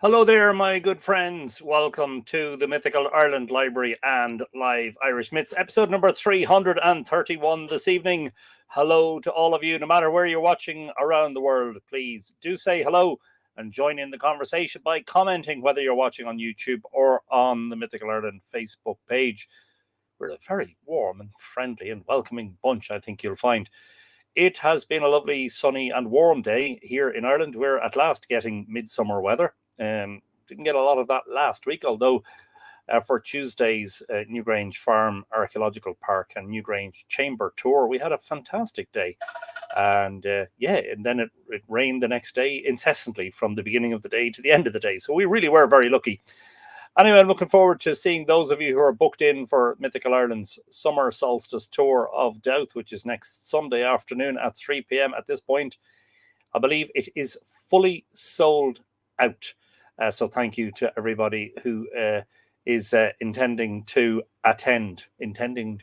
Hello there, my good friends. Welcome to the Mythical Ireland Library and Live Irish Myths, episode number 331 this evening. Hello to all of you, no matter where you're watching around the world. Please do say hello and join in the conversation by commenting whether you're watching on YouTube or on the Mythical Ireland Facebook page. We're a very warm and friendly and welcoming bunch, I think you'll find. It has been a lovely, sunny and warm day here in Ireland. We're at last getting midsummer weather. Didn't get a lot of that last week, although for Tuesday's Newgrange Farm Archaeological Park and Newgrange Chamber tour, we had a fantastic day. And and then it rained the next day incessantly from the beginning of the day to the end of the day. So we really were very lucky. Anyway, I'm looking forward to seeing those of you who are booked in for Mythical Ireland's Summer Solstice Tour of Doubt, which is next Sunday afternoon at 3 p.m. At this point, I believe it is fully sold out. So thank you to everybody who is intending to attend an intending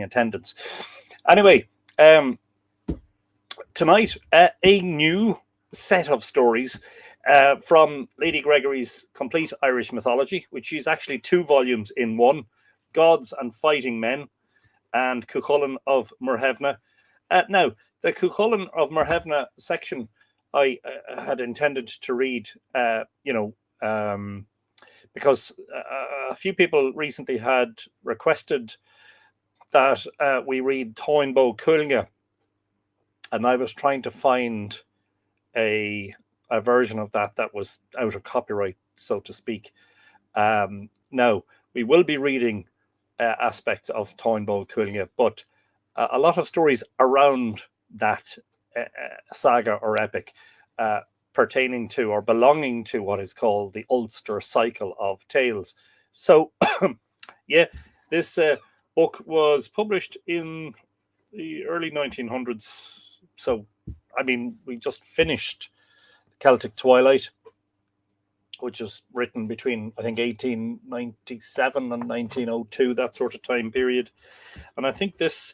attendance. Anyway, tonight, a new set of stories from Lady Gregory's Complete Irish Mythology, which is actually 2 volumes in one, Gods and Fighting Men and Cuchulain of Muirthemne. Now, the Cuchulain of Muirthemne section I had intended to read, because a few people recently had requested that we read Cuchulain, and I was trying to find a version of that was out of copyright, so to speak. Now, we will be reading aspects of Cuchulain, but a lot of stories around that saga or epic pertaining to or belonging to what is called the Ulster Cycle of tales. So, this book was published in the early 1900s. So, I mean, we just finished Celtic Twilight, which was written between, I think, 1897 and 1902, that sort of time period. And I think this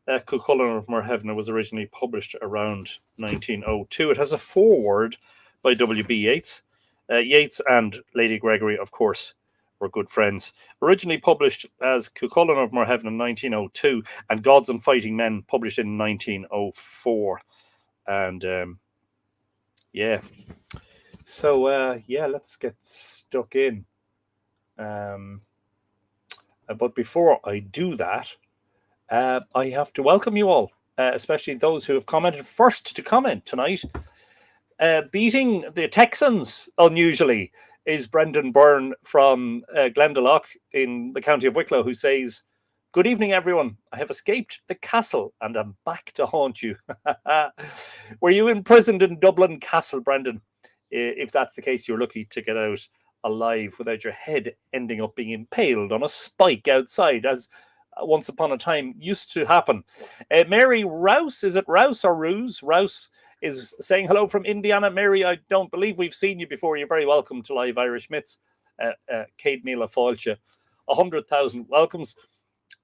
Cuchulain of Muirthemne was originally published around 1902. It has a foreword by W.B. Yeats. Yeats and Lady Gregory, of course, were good friends. Originally published as Cuchulain of Muirthemne in 1902 and Gods and Fighting Men published in 1904. And so let's get stuck in. But before I do that, I have to welcome you all, especially those who have commented first to comment tonight. Beating the Texans, unusually, is Brendan Byrne from Glendalough in the county of Wicklow, who says, "Good evening, everyone. I have escaped the castle and am back to haunt you." Were you imprisoned in Dublin Castle, Brendan? If that's the case, you're lucky to get out alive without your head ending up being impaled on a spike outside, as once upon a time used to happen. Mary Rouse, is it Rouse or Ruse? Rouse is saying hello from Indiana. Mary, I don't believe we've seen you before. You're very welcome to Live Irish Myths. Cade Mila Fáilte, 100,000 welcomes.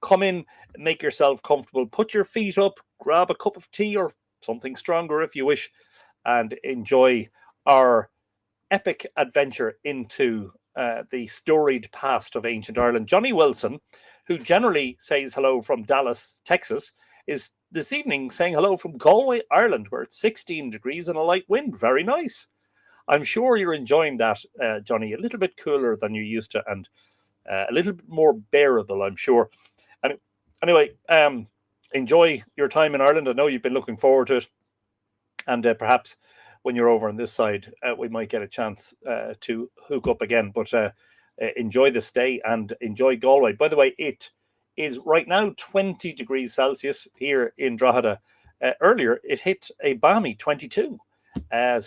Come in, make yourself comfortable, put your feet up, grab a cup of tea or something stronger if you wish, and enjoy our epic adventure into the storied past of ancient Ireland. Johnny Wilson, who generally says hello from Dallas, Texas, is this evening saying hello from Galway, Ireland, where it's 16 degrees and a light wind. Very nice. I'm sure you're enjoying that, Johnny. A little bit cooler than you used to, and a little bit more bearable, I'm sure. And anyway, enjoy your time in Ireland. I know you've been looking forward to it. And perhaps when you're over on this side, we might get a chance to hook up again. But enjoy the stay and enjoy Galway. By the way, it is right now 20 degrees Celsius here in Drogheda. Earlier, it hit a balmy 22,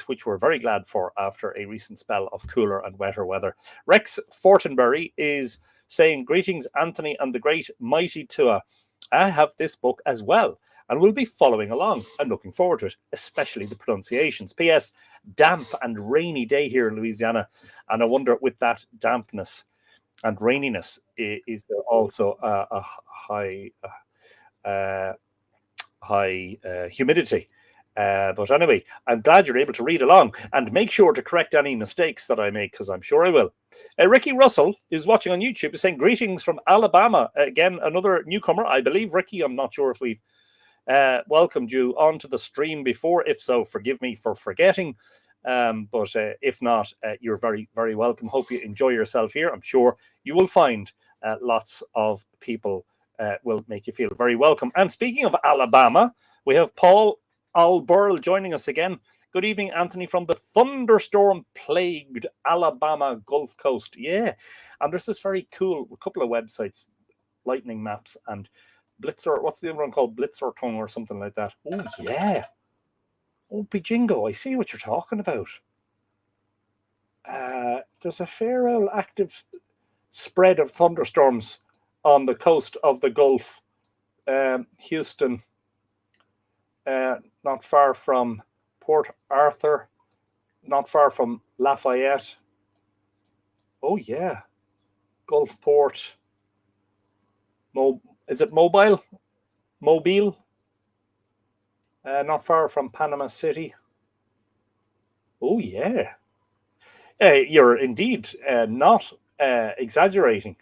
which we're very glad for after a recent spell of cooler and wetter weather. Rex Fortenberry is saying, "Greetings, Anthony and the great mighty Tua. I have this book as well and will be following along. I'm looking forward to it, especially the pronunciations. P.S. Damp and rainy day here in Louisiana. And I wonder, with that dampness and raininess, is there also a high humidity? But anyway, I'm glad you're able to read along and make sure to correct any mistakes that I make, because I'm sure I will. Ricky Russell is watching on YouTube, is saying greetings from Alabama. Again, another newcomer, I believe. Ricky, I'm not sure if we've welcomed you onto the stream before. If so, forgive me for forgetting. But if not, you're very, very welcome. Hope you enjoy yourself here. I'm sure you will find lots of people will make you feel very welcome. And speaking of Alabama, we have Paul Alburl joining us again. Good evening, Anthony, from the thunderstorm-plagued Alabama Gulf Coast. Yeah, and there's this very cool couple of websites, lightning maps and Blitzer. What's the other one called? Blitzer Tongue or something like that. Oh, yeah. Oh, Bijingo, I see what you're talking about. There's a fair old active spread of thunderstorms on the coast of the Gulf. Houston, not far from Port Arthur, not far from Lafayette. Oh, yeah. Gulfport. Is it Mobile? Mobile? Not far from Panama City. Oh, yeah. You're indeed not exaggerating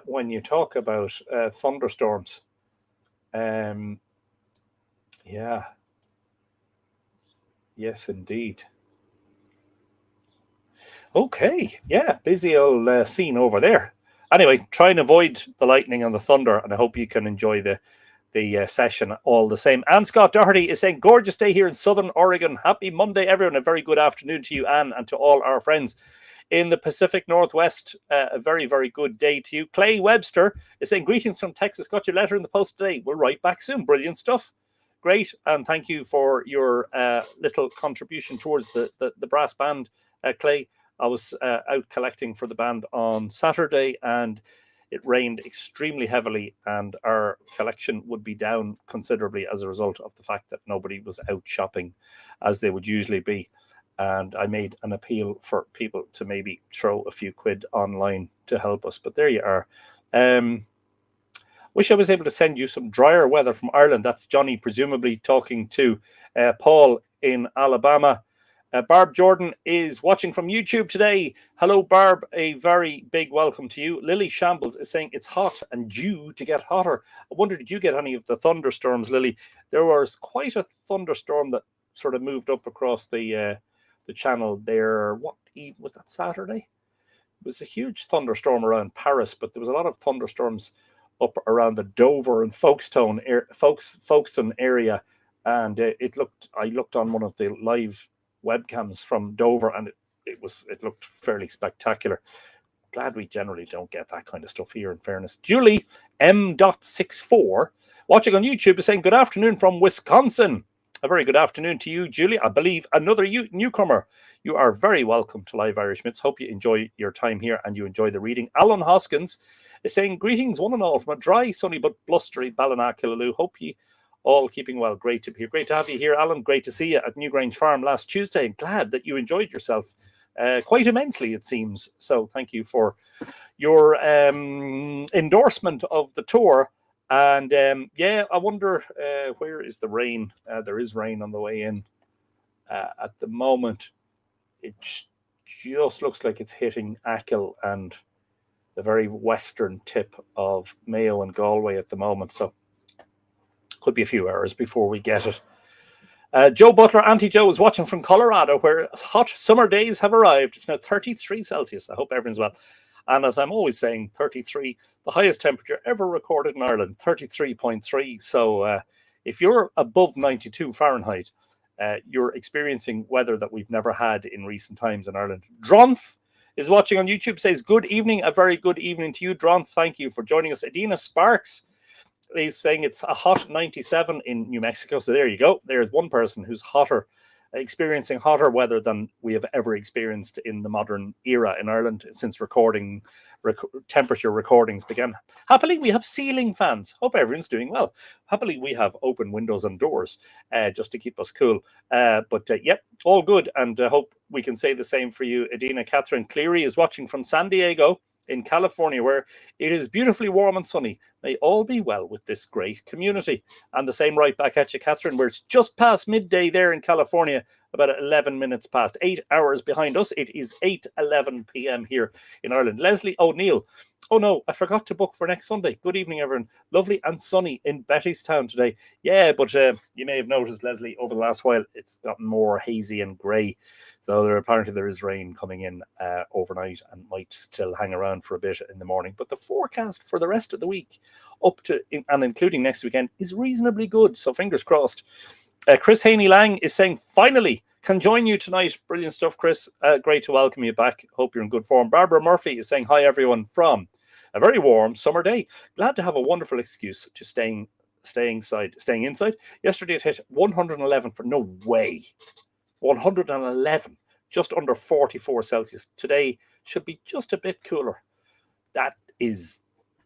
when you talk about thunderstorms. Yeah. Yes, indeed. Okay. Yeah, busy old scene over there. Anyway, try and avoid the lightning and the thunder, and I hope you can enjoy the session all the same. Anne Scott Doherty is saying, gorgeous day here in Southern Oregon. Happy Monday, everyone. A very good afternoon to you, Anne, and to all our friends in the Pacific Northwest. A very, very good day to you. Clay Webster is saying, greetings from Texas. Got your letter in the post today. We'll write back soon. Brilliant stuff. Great. And thank you for your little contribution towards the brass band, Clay. I was out collecting for the band on Saturday, and it rained extremely heavily, and our collection would be down considerably as a result of the fact that nobody was out shopping as they would usually be. And I made an appeal for people to maybe throw a few quid online to help us. But there you are. Wish I was able to send you some drier weather from Ireland. That's Johnny, presumably talking to Paul in Alabama. Barb Jordan is watching from YouTube today. Hello, Barb. A very big welcome to you. Lily Shambles is saying it's hot and due to get hotter. I wonder, did you get any of the thunderstorms, Lily? There was quite a thunderstorm that sort of moved up across the channel there. What eve was that? Saturday? It was a huge thunderstorm around Paris, but there was a lot of thunderstorms up around the Dover and Folkestone area, and I looked on one of the live webcams from Dover, and it looked fairly spectacular. Glad we generally don't get that kind of stuff here, in fairness. Julie M.64 watching on YouTube is saying good afternoon from Wisconsin. A very good afternoon to you, Julie. I believe another newcomer. You are very welcome to Live Irish Myths. Hope you enjoy your time here and you enjoy the reading. Alan Hoskins is saying greetings one and all from a dry, sunny but blustery Ballina-Killaloe. Hope you all keeping well. Great to be here. Great to have you here, Alan. Great to see you at Newgrange Farm last Tuesday. And glad that you enjoyed yourself quite immensely, it seems. So thank you for your endorsement of the tour. And yeah, I wonder where is the rain? There is rain on the way in. At the moment, it just looks like it's hitting Achill and the very western tip of Mayo and Galway at the moment. So could be a few hours before we get it. Joe Butler, Auntie Joe, is watching from Colorado, where hot summer days have arrived. It's now 33 Celsius. I hope everyone's well. And as I'm always saying, 33, the highest temperature ever recorded in Ireland, 33.3. So if you're above 92 Fahrenheit, you're experiencing weather that we've never had in recent times in Ireland. Dronth is watching on YouTube, says, good evening, a very good evening to you, Dronth. Thank you for joining us. Adina Sparks is saying it's a hot 97 in New Mexico. So there you go. There's one person who's experiencing hotter weather than we have ever experienced in the modern era in Ireland since temperature recordings began. Happily, we have ceiling fans. Hope everyone's doing well. Happily, we have open windows and doors just to keep us cool. But yep, all good. And hope we can say the same for you, Adina. Catherine Cleary is watching from San Diego. in California, where it is beautifully warm and sunny. May all be well with this great community. And the same right back at you, Catherine, where it's just past midday there in California, about 11 minutes past, 8 hours behind us. It is 8:11 p.m. here in Ireland. Leslie O'Neill. Oh no, I forgot to book for next Sunday. Good evening, everyone. Lovely and sunny in Bettystown today. Yeah, but you may have noticed, Leslie, over the last while, it's gotten more hazy and grey. So apparently there is rain coming in overnight and might still hang around for a bit in the morning. But the forecast for the rest of the week, up to and including next weekend, is reasonably good. So fingers crossed. Chris Haney-Lang is saying, finally, can join you tonight. Brilliant stuff, Chris. Great to welcome you back. Hope you're in good form. Barbara Murphy is saying, hi, everyone, from a very warm summer day. Glad to have a wonderful excuse to staying inside. Yesterday it hit 111 for no way. 111, just under 44 Celsius. Today should be just a bit cooler. That is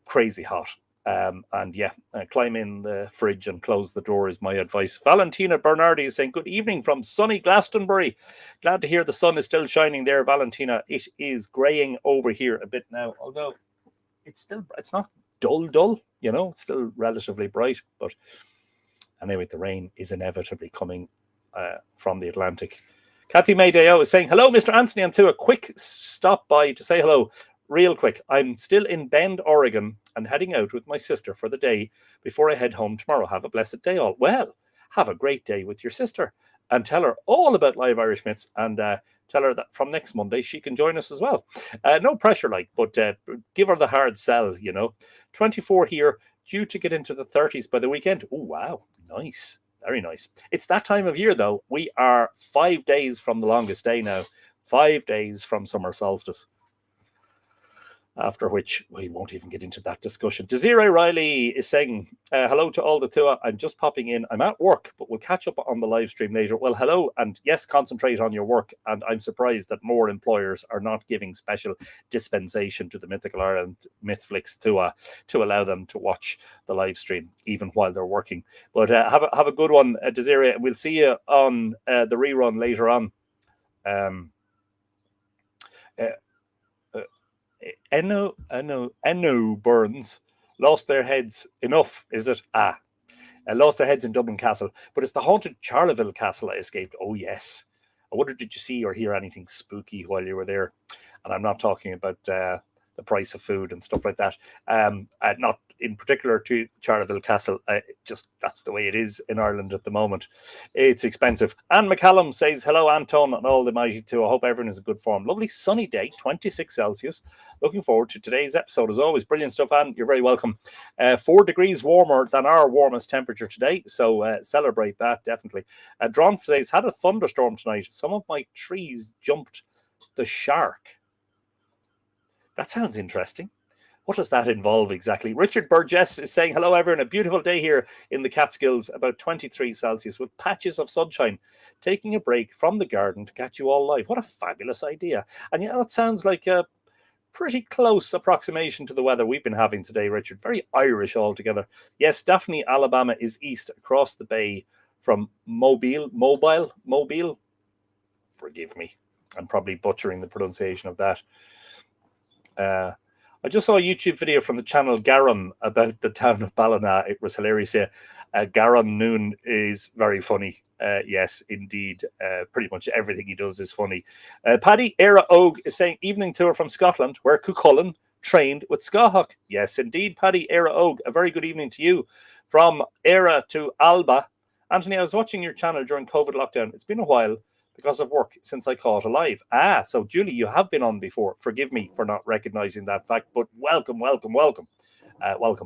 crazy hot. Climb in the fridge and close the door is my advice. Valentina Bernardi is saying, good evening from sunny Glastonbury. Glad to hear the sun is still shining there, Valentina. It is greying over here a bit now, although it's not dull, it's still relatively bright. But anyway, the rain is inevitably coming from the Atlantic. Kathy Maydeo is saying, hello, Mr. Anthony, and to a quick stop by to say hello. Real quick, I'm still in Bend, Oregon, and heading out with my sister for the day before I head home tomorrow. Have a blessed day all. Well, have a great day with your sister and tell her all about Live Irish Myths, and tell her that from next Monday she can join us as well. No pressure, but give her the hard sell, 24 here, due to get into the 30s by the weekend. Oh, wow. Nice. Very nice. It's that time of year, though. We are 5 days from the longest day now. 5 days from summer solstice. After which we won't even get into that discussion. Desiree Riley is saying, hello to all the Tua. I'm just popping in. I'm at work, but we'll catch up on the live stream later. Well, hello, and yes, concentrate on your work. And I'm surprised that more employers are not giving special dispensation to the Mythical Ireland Mythflix to allow them to watch the live stream, even while they're working. But have a good one, Desiree. We'll see you on the rerun later on. Enno Burns lost their heads. Enough, is it? Lost their heads in Dublin Castle, but it's the haunted Charleville Castle I escaped. Oh yes. I wonder, did you see or hear anything spooky while you were there? And I'm not talking about the price of food and stuff like that. Not in particular to Charleville Castle. Just that's the way it is in Ireland at the moment. It's expensive. Anne McCallum says, hello, Anton, and all the mighty too. I hope everyone is in good form. Lovely sunny day, 26 Celsius. Looking forward to today's episode as always. Brilliant stuff, Anne. You're very welcome. 4 degrees warmer than our warmest temperature today. So celebrate that, definitely. Dron says, had a thunderstorm tonight. Some of my trees jumped the shark. That sounds interesting. What does that involve exactly? Richard Burgess is saying, hello, everyone. A beautiful day here in the Catskills, about 23 Celsius with patches of sunshine. Taking a break from the garden to catch you all live. What a fabulous idea. And yeah, that sounds like a pretty close approximation to the weather we've been having today, Richard. Very Irish altogether. Yes, Daphne, Alabama is east across the bay from Mobile. Forgive me. I'm probably butchering the pronunciation of that. I just saw a YouTube video from the channel Garum about the town of Ballina. It was hilarious. Garum Noon is very funny. Yes, indeed. Pretty much everything he does is funny. Paddy Era Og is saying, evening tour from Scotland, where Cuchulain trained with Scahawk. Yes, indeed, Paddy Era Og. A very good evening to you. From Era to Alba. Anthony, I was watching your channel during COVID lockdown. It's been a while because of work since I caught alive. So Julie, you have been on before. Forgive me for not recognizing that fact, but welcome. Welcome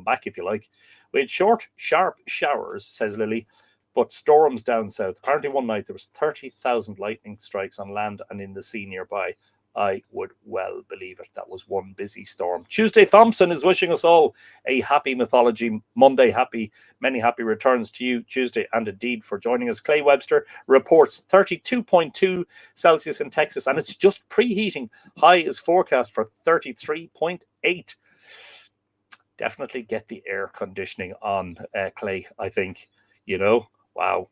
back, if you like. We had short, sharp showers, says Lily, but storms down south. Apparently one night there was 30,000 lightning strikes on land and in the sea nearby. I would well believe it. That was one busy storm. Tuesday Thompson is wishing us all a happy Mythology Monday. Many happy returns to you, Tuesday, and indeed for joining us. Clay Webster reports 32.2 Celsius in Texas, and it's just preheating. High is forecast for 33.8. Definitely get the air conditioning on, Clay, I think. Wow.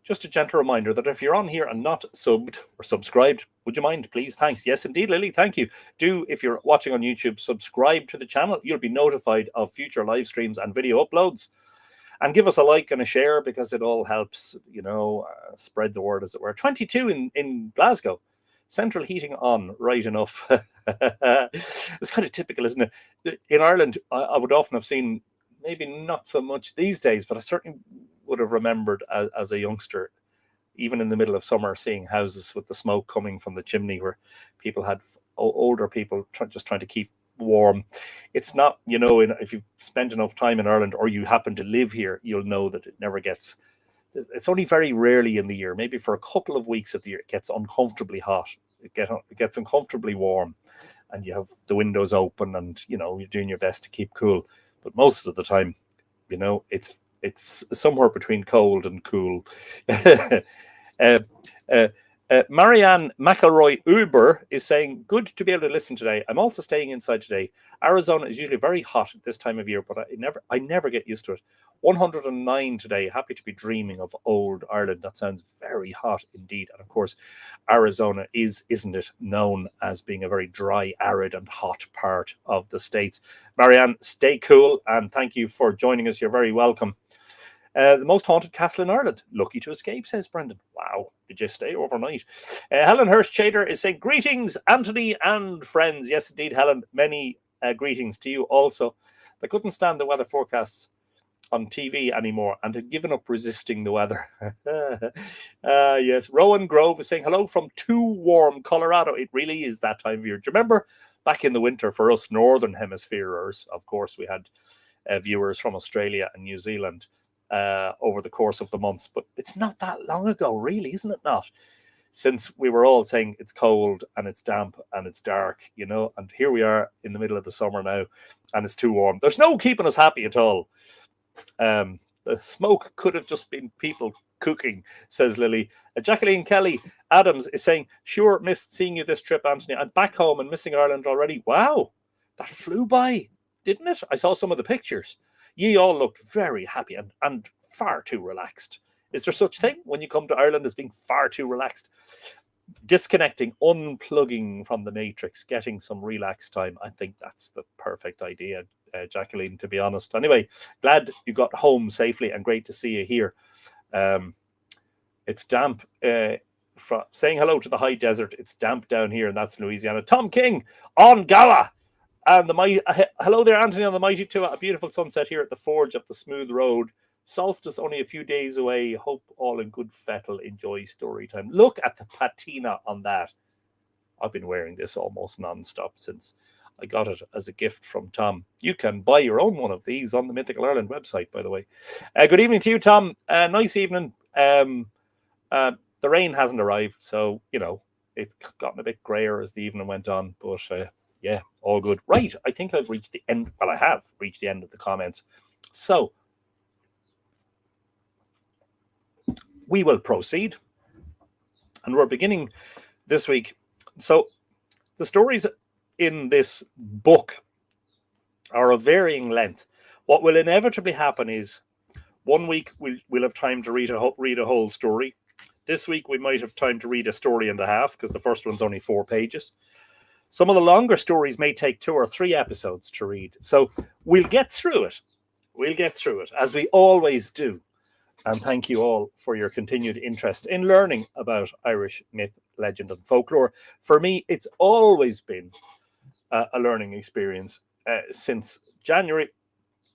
just a gentle reminder that if you're on here and not subbed or subscribed, would you mind, please? Thanks. Yes, indeed, Lily. Thank you. Do, if you're watching on YouTube, subscribe to the channel. You'll be notified of future live streams and video uploads. And give us a like and a share, because it all helps, spread the word, as it were. 22 in Glasgow. Central heating on, right enough. It's kind of typical, isn't it? In Ireland, I would often have seen, maybe not so much these days, but I certainly would have remembered as a youngster, even in the middle of summer, seeing houses with the smoke coming from the chimney, where people had older people just trying to keep warm. It's not, if you've spent enough time in Ireland, or you happen to live here, you'll know that it never gets, it's only very rarely in the year, maybe for a couple of weeks of the year, it gets uncomfortably hot. It gets uncomfortably warm, and you have the windows open, and you're doing your best to keep cool. But most of the time, it's somewhere between cold and cool. Marianne McElroy Uber is saying, good to be able to listen today. I'm also staying inside today. Arizona is usually very hot at this time of year, but I never get used to it. 109 today. Happy to be dreaming of old Ireland. That sounds very hot indeed. And of course, Arizona isn't it, known as being a very dry, arid and hot part of the States. Marianne, stay cool, and thank you for joining us. You're very welcome. The most haunted castle in Ireland. Lucky to escape, says Brendan. Wow, did you stay overnight? Helen Hurst-Chader is saying, greetings, Anthony and friends. Yes, indeed, Helen, many greetings to you also. They couldn't stand the weather forecasts on TV anymore and had given up resisting the weather. Yes, Rowan Grove is saying, hello from too warm Colorado. It really is that time of year. Do you remember back in the winter for us Northern Hemispherers? Of course, we had viewers from Australia and New Zealand over the course of the months, but it's not that long ago, really, isn't it not? Since we were all saying it's cold and it's damp and it's dark, and here we are in the middle of the summer now, and it's too warm. There's no keeping us happy at all. The smoke could have just been people cooking, says Lily. Jacqueline Kelly Adams is saying, sure, missed seeing you this trip, Anthony. I'm back home and missing Ireland already. Wow, that flew by, didn't it? I saw some of the pictures. Ye all looked very happy and far too relaxed. Is there such thing when you come to Ireland as being far too relaxed? Disconnecting, unplugging from the matrix, getting some relaxed time. I think that's the perfect idea, Jacqueline, to be honest. Anyway, glad you got home safely and great to see you here. It's damp. Saying hello to the high desert. It's damp down here, and that's Louisiana. Tom King on Gala. And hello there, Anthony, on the Mighty Two. A beautiful sunset here at the Forge of the Smooth Road. Solstice only a few days away. Hope all in good fettle. Enjoy story time. Look at the patina on that. I've been wearing this almost non-stop since I got it as a gift from Tom. You can buy your own one of these on the Mythical Ireland website, by the way. Good evening to you, Tom. Nice evening. The rain hasn't arrived, so, it's gotten a bit grayer as the evening went on, but yeah, all good. Right, I think I've reached the end. Well, I have reached the end of the comments. So, we will proceed. And we're beginning this week. So, the stories in this book are of varying length. What will inevitably happen is 1 week we'll have time to read a whole story. This week we might have time to read a story and a half, because the first one's only 4 pages. Some of the longer stories may take 2 or 3 episodes to read. So we'll get through it. We'll get through it, as we always do. And thank you all for your continued interest in learning about Irish myth, legend, and folklore. For me, it's always been a learning experience since January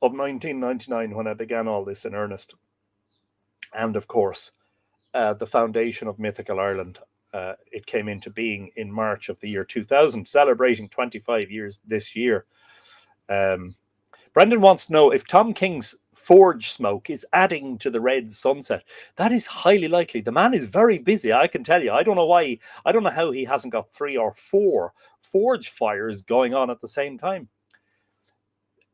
of 1999, when I began all this in earnest. And of course, the foundation of Mythical Ireland, it came into being in March of the year 2000, celebrating 25 years this year. Brendan wants to know if Tom King's forge smoke is adding to the red sunset. That is highly likely. The man is very busy, I can tell you. I don't know why. I don't know how he hasn't got 3 or 4 forge fires going on at the same time.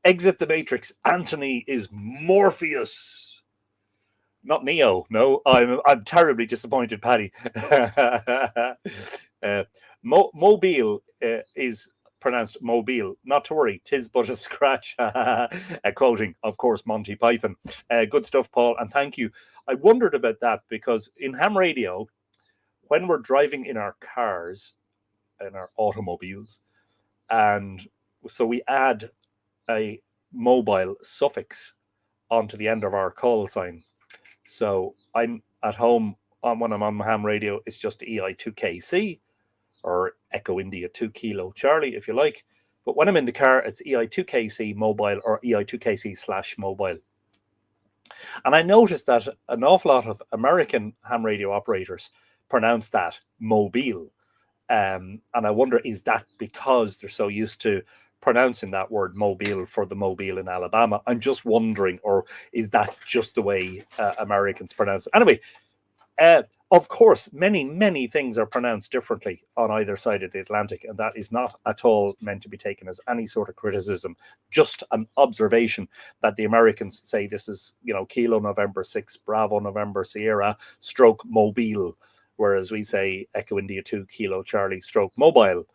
Exit the Matrix. Anthony is Morpheus. Not Neo. No, I'm terribly disappointed, Paddy. Mobile is pronounced mobile. Not to worry, 'tis but a scratch. Quoting, of course, Monty Python. Good stuff, Paul, and thank you. I wondered about that because in ham radio, when we're driving in our cars, in our automobiles, and so we add a mobile suffix onto the end of our call sign. So I'm at home when I'm on my ham radio, it's just EI2KC or Echo India 2 Kilo Charlie, if you like. But when I'm in the car, it's EI2KC mobile or EI2KC/mobile. And I noticed that an awful lot of American ham radio operators pronounce that mobile. And I wonder, is that because they're so used to pronouncing that word mobile for the Mobile in Alabama? I'm just wondering, or is that just the way Americans pronounce it? Anyway, of course, many things are pronounced differently on either side of the Atlantic, and that is not at all meant to be taken as any sort of criticism, just an observation that the Americans say this is, Kilo November 6, Bravo November Sierra, stroke Mobile, whereas we say Echo India 2 Kilo Charlie, stroke Mobile.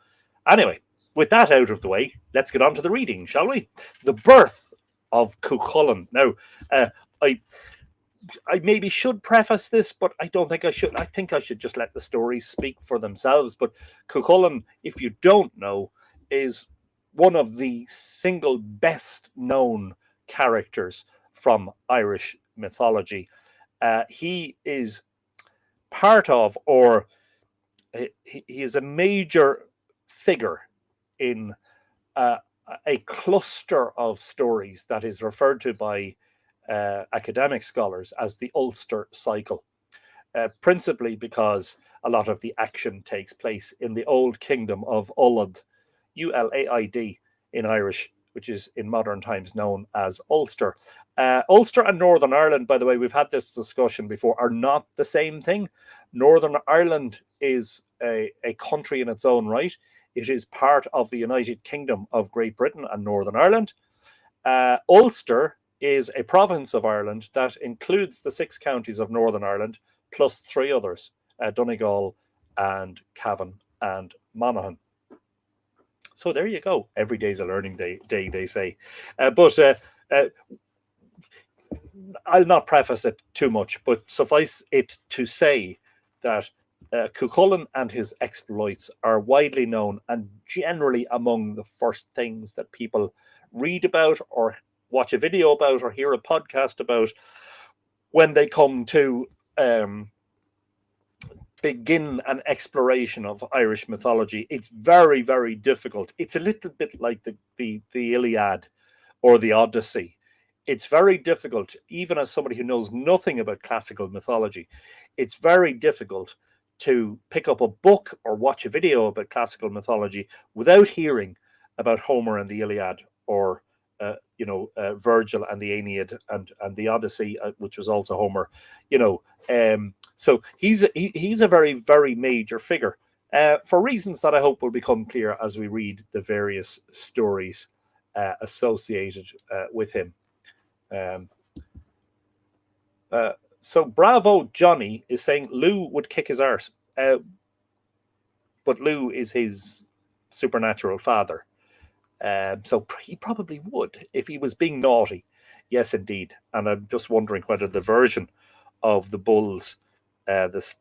Anyway, with that out of the way, let's get on to the reading, shall we? The birth of Cuchulain. Now, I maybe should preface this, but I don't think I should. I think I should just let the stories speak for themselves. But Cuchulain, if you don't know, is one of the single best known characters from Irish mythology. He is part of, or he is a major figure in a cluster of stories that is referred to by academic scholars as the Ulster Cycle, principally because a lot of the action takes place in the old kingdom of Ullaid, Ulaid in Irish, which is in modern times known as Ulster. Ulster and Northern Ireland, by the way, we've had this discussion before, are not the same thing. Northern Ireland is a country in its own right. It is part of the United Kingdom of Great Britain and Northern Ireland. Ulster is a province of Ireland that includes the 6 counties of Northern Ireland, plus 3 others, Donegal and Cavan and Monaghan. So there you go. Every day's a learning day, they say. But I'll not preface it too much, but suffice it to say that Cuchulain and his exploits are widely known and generally among the first things that people read about or watch a video about or hear a podcast about when they come to begin an exploration of Irish mythology. It's very, very difficult. It's a little bit like the Iliad or the Odyssey. It's very difficult, even as somebody who knows nothing about classical mythology, it's very difficult to pick up a book or watch a video about classical mythology without hearing about Homer and the Iliad or Virgil and the Aeneid and the Odyssey, which was also Homer. So he's a very, very major figure for reasons that I hope will become clear as we read the various stories associated with him. So Bravo Johnny is saying Lou would kick his arse, but Lou is his supernatural father. So he probably would if he was being naughty. Yes, indeed. And I'm just wondering whether the version of the bulls, the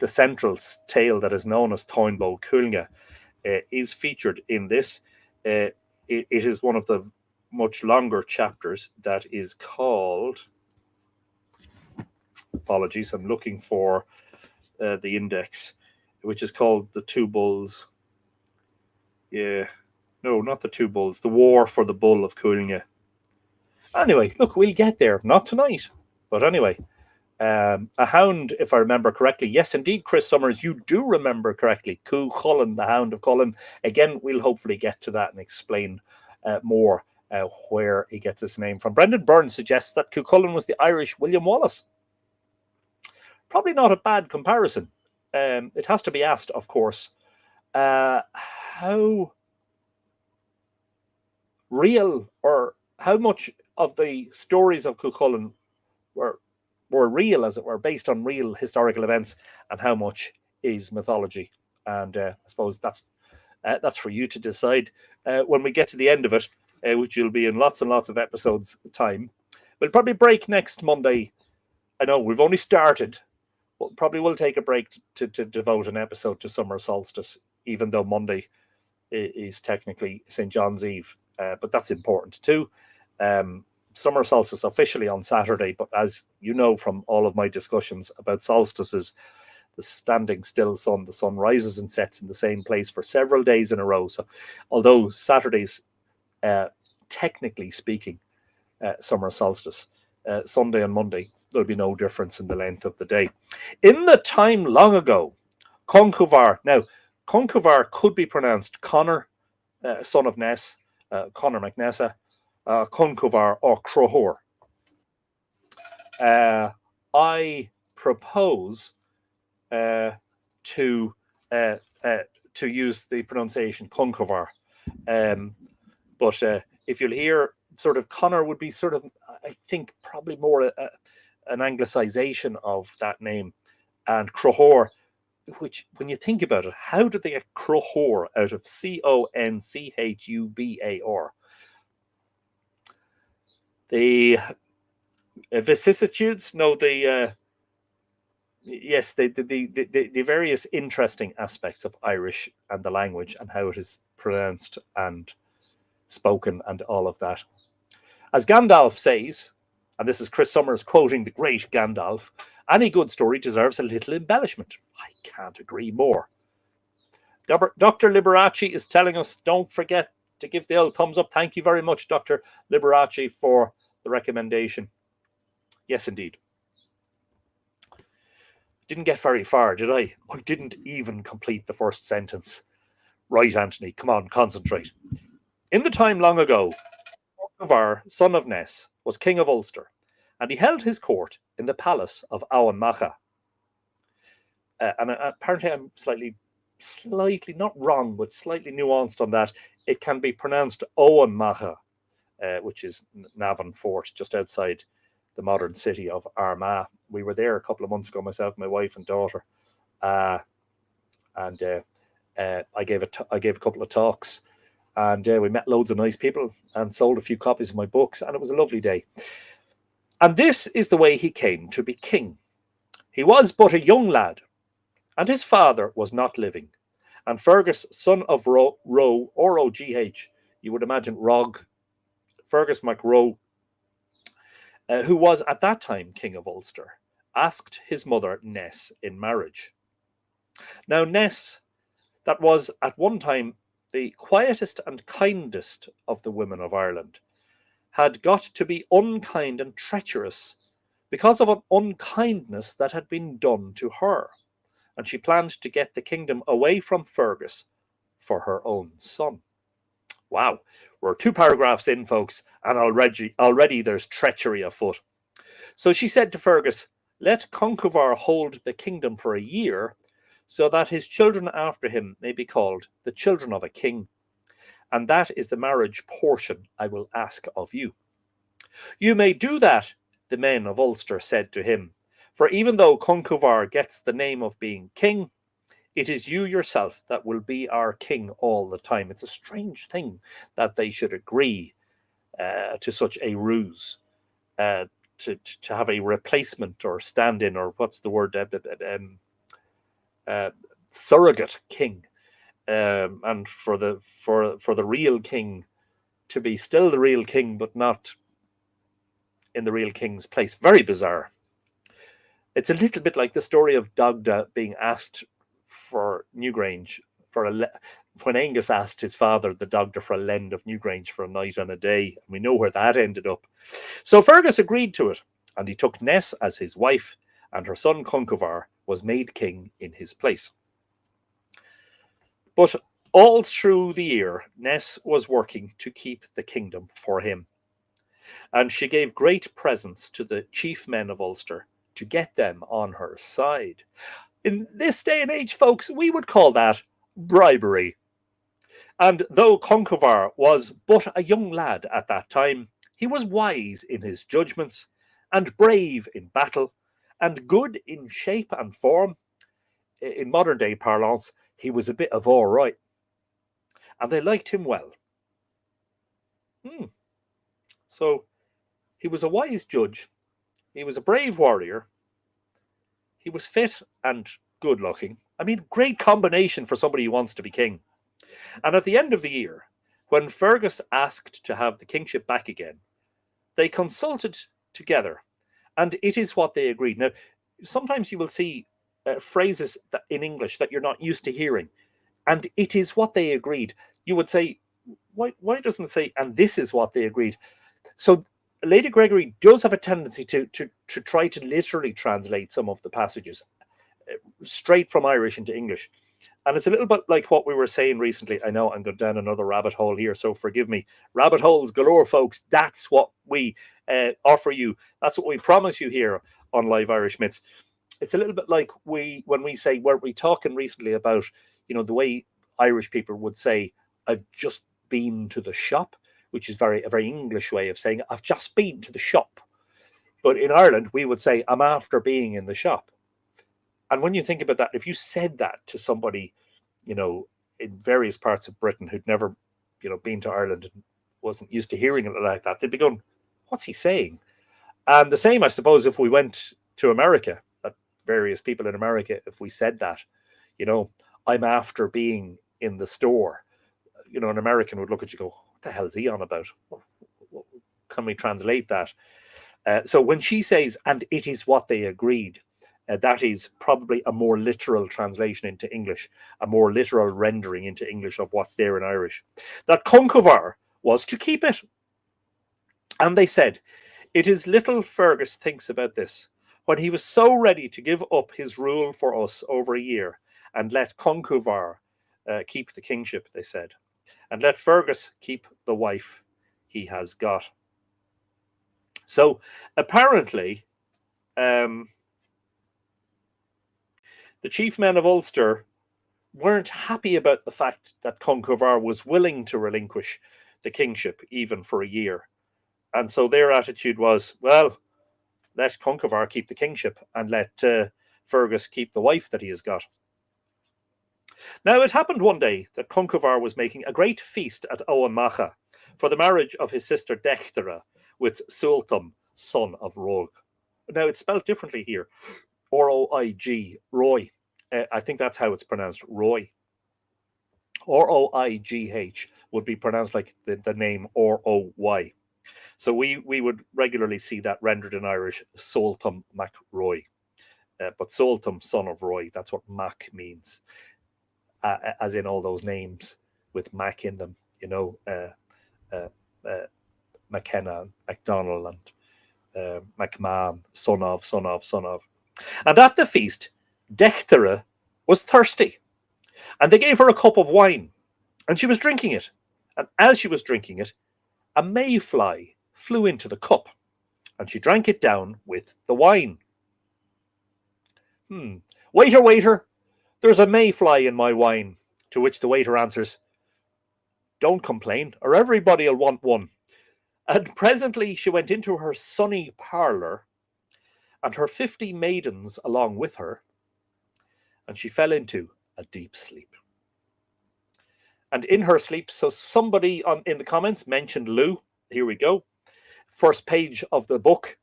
central tale that is known as Toynbee Cuilnge, is featured in this. It is one of the much longer chapters that is called... Apologies, I'm looking for the index, which is called The Two Bulls. Yeah. No, not The Two Bulls. The War for the Bull of Cuilnge. Anyway, look, we'll get there. Not tonight. But anyway, a hound, if I remember correctly. Yes, indeed, Chris Summers, you do remember correctly. Cuchulain, the Hound of Cullen. Again, we'll hopefully get to that and explain more where he gets his name from. Brendan Burns suggests that Cuchulain was the Irish William Wallace. Probably not a bad comparison. It has to be asked, of course, how real or how much of the stories of Cuchulain were real, as it were, based on real historical events, and how much is mythology. And I suppose that's That's for you to decide when we get to the end of it, which will be in lots and lots of episodes time. We'll probably break next Monday. I know we've only started. We'll probably will take a break to devote an episode to summer solstice, even though Monday is technically St. John's Eve. But that's important too. Summer solstice officially on Saturday, but as you know from all of my discussions about solstices, the standing still sun, the sun rises and sets in the same place for several days in a row. So although Saturday's technically speaking summer solstice, Sunday and Monday there'll be no difference in the length of the day. In the time long ago, Conchobar. Now, Conchobar could be pronounced Connor, son of Ness, Connor MacNessa, Conchobar, or Crohor. I propose to use the pronunciation Conchobar. But if you'll hear, sort of Connor would be sort of, I think, probably more an anglicization of that name, and Crohor, which, when you think about it, how did they get Crohor out of Conchubar? The vicissitudes, no, the yes, the various interesting aspects of Irish and the language and how it is pronounced and spoken and all of that. As Gandalf says, and this is Chris Summers quoting the great Gandalf, any good story deserves a little embellishment. I can't agree more. Dr. Liberace is telling us, don't forget to give the old thumbs up. Thank you very much, Dr. Liberace, for the recommendation. Yes, indeed. Didn't get very far, did I? I didn't even complete the first sentence. Right, Anthony, come on, concentrate. In the time long ago, Conchobar, son of Ness, was king of Ulster, and he held his court in the palace of Owen Macha. And apparently I'm slightly not wrong, but slightly nuanced on that. It can be pronounced Owen Macha, which is Navan Fort, just outside the modern city of Armagh. We were there a couple of months ago, myself, my wife and daughter. I gave a couple of talks, and we met loads of nice people and sold a few copies of my books, and it was a lovely day. And this is the way he came to be king. He was but a young lad, and his father was not living. And Fergus, son of Roe, R-O-G-H, you would imagine Rog, Fergus MacRoe, who was at that time king of Ulster, asked his mother Ness in marriage. Now Ness, that was at one time the quietest and kindest of the women of Ireland, had got to be unkind and treacherous because of an unkindness that had been done to her, and she planned to get the kingdom away from Fergus for her own son. Wow, we're 2 paragraphs in, folks, and already there's treachery afoot. So she said to Fergus, let Conchobar hold the kingdom for a year, so that his children after him may be called the children of a king. And that is the marriage portion I will ask of you. You may do that, the men of Ulster said to him, for even though Conchobar gets the name of being king, it is you yourself that will be our king all the time. It's a strange thing that they should agree to such a ruse, to have a replacement or stand-in, or what's the word, surrogate king, and for the real king to be still the real king, but not in the real king's place. Very bizarre. It's a little bit like the story of Dagda being asked for Newgrange when Angus asked his father, the Dagda, for a lend of Newgrange for a night and a day. And we know where that ended up. So Fergus agreed to it, and he took Ness as his wife, and her son Conchobar was made king in his place. But all through the year, Ness was working to keep the kingdom for him. And she gave great presents to the chief men of Ulster to get them on her side. In this day and age, folks, we would call that bribery. And though Conchobar was but a young lad at that time, he was wise in his judgments, and brave in battle, and good in shape and form. In modern day parlance, he was a bit of all right. and they liked him well. So he was a wise judge. He was a brave warrior. He was fit and good looking. I mean, great combination for somebody who wants to be king. And at the end of the year, when Fergus asked to have the kingship back again, they consulted together, and it is what they agreed. Now, sometimes you will see phrases that in English that you're not used to hearing, and it is what they agreed. You would say, why doesn't it say, and this is what they agreed? So Lady Gregory does have a tendency to try to literally translate some of the passages straight from Irish into English. And it's a little bit like what we were saying recently. I know I'm going down another rabbit hole here, so forgive me. Rabbit holes galore, folks. That's what we offer you. That's what we promise you here on Live Irish Myths. It's a little bit like when we say, were we talking recently about, the way Irish people would say, I've just been to the shop, which is a very English way of saying, I've just been to the shop. But in Ireland, we would say, I'm after being in the shop. And when you think about that, if you said that to somebody, in various parts of Britain who'd never, been to Ireland and wasn't used to hearing it like that, they'd be going, what's he saying? And the same, I suppose, if we went to America, that various people in America, if we said that, I'm after being in the store, an American would look at you and go, what the hell is he on about? Can we translate that? So when she says, and it is what they agreed, that is probably a more literal translation into English, a more literal rendering into English of what's there in Irish. That Conchobar was to keep it. And they said, it is little Fergus thinks about this, when he was so ready to give up his rule for us over a year, and let Conchobar keep the kingship, they said, and let Fergus keep the wife he has got. So apparently, the chief men of Ulster weren't happy about the fact that Conchobar was willing to relinquish the kingship even for a year. And so their attitude was, well, let Conchobar keep the kingship and let Fergus keep the wife that he has got. Now, it happened one day that Conchobar was making a great feast at Owen Macha for the marriage of his sister Dechtere with Sultan, son of Roig. Now, it's spelled differently here. R-O-I-G, Roy. I think that's how it's pronounced, Roy. R-O-I-G-H would be pronounced like the name R-O-Y. So we would regularly see that rendered in Irish, Sultan Mac Roy. But Sultan, son of Roy, that's what Mac means. As in all those names with Mac in them, McKenna, MacDonald, and McMahon, son of. And at the feast, Dechtere was thirsty, and they gave her a cup of wine, and she was drinking it. And as she was drinking it, a mayfly flew into the cup, and she drank it down with the wine. Waiter, there's a mayfly in my wine. To which the waiter answers, don't complain, or everybody'll want one. And presently she went into her sunny parlour, and her 50 maidens along with her, and she fell into a deep sleep. And in her sleep, so somebody in the comments mentioned Lou. Here we go. First page of the book.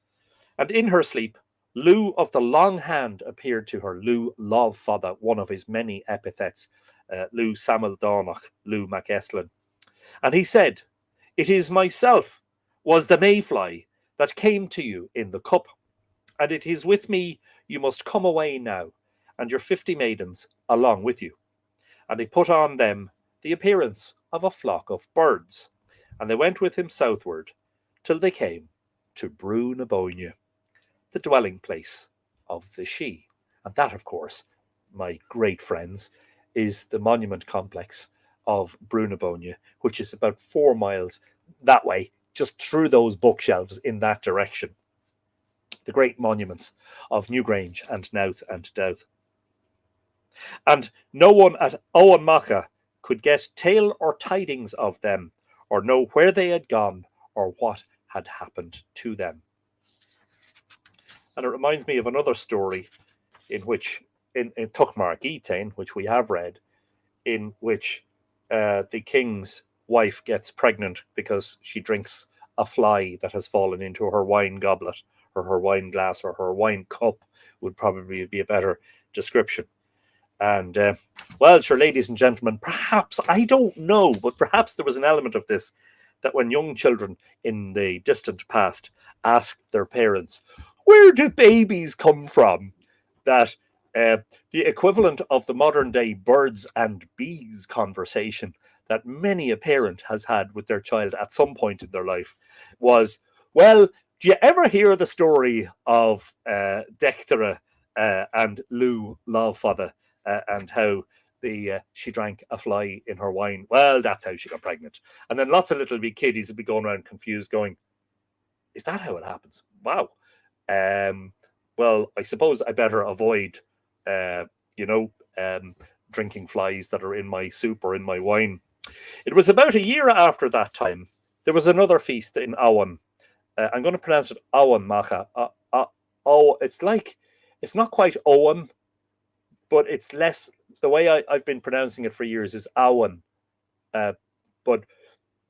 And in her sleep, Lou of the long hand appeared to her. Lou Love Fada, one of his many epithets. Lou Samil Dornach, Lou MacEthlin. And he said, it is myself, was the mayfly, that came to you in the cup. And it is with me you must come away now, and your 50 maidens along with you. And he put on them the appearance of a flock of birds, and they went with him southward till they came to Brú-na-Bóinne, the dwelling place of the Sidhe. And that, of course, my great friends, is the monument complex of Brú-na-Bóinne, which is about 4 miles that way, just through those bookshelves in that direction. The great monuments of Newgrange and Nouth and Douth. And no one at Owen Macha could get tale or tidings of them, or know where they had gone, or what had happened to them. And it reminds me of another story in which, in Tuchmar Gitaen, which we have read, in which the king's wife gets pregnant because she drinks a fly that has fallen into her wine goblet, or her wine glass, or her wine cup would probably be a better description. And well, sure, ladies and gentlemen, perhaps, I don't know, but perhaps there was an element of this, that when young children in the distant past asked their parents, where do babies come from? That the equivalent of the modern day birds and bees conversation that many a parent has had with their child at some point in their life was, well, do you ever hear the story of Dechtere and Lou Lawfada, and how she drank a fly in her wine? Well, that's how she got pregnant. And then lots of little wee kiddies would be going around confused, going, is that how it happens? Wow. Well, I suppose I better avoid, you know, drinking flies that are in my soup or in my wine. It was about a year after that time. There was another feast in Awan. I'm going to pronounce it Awan Macha. Oh, it's like, it's not quite Owen, but it's less. The way I've been pronouncing it for years is Awan. But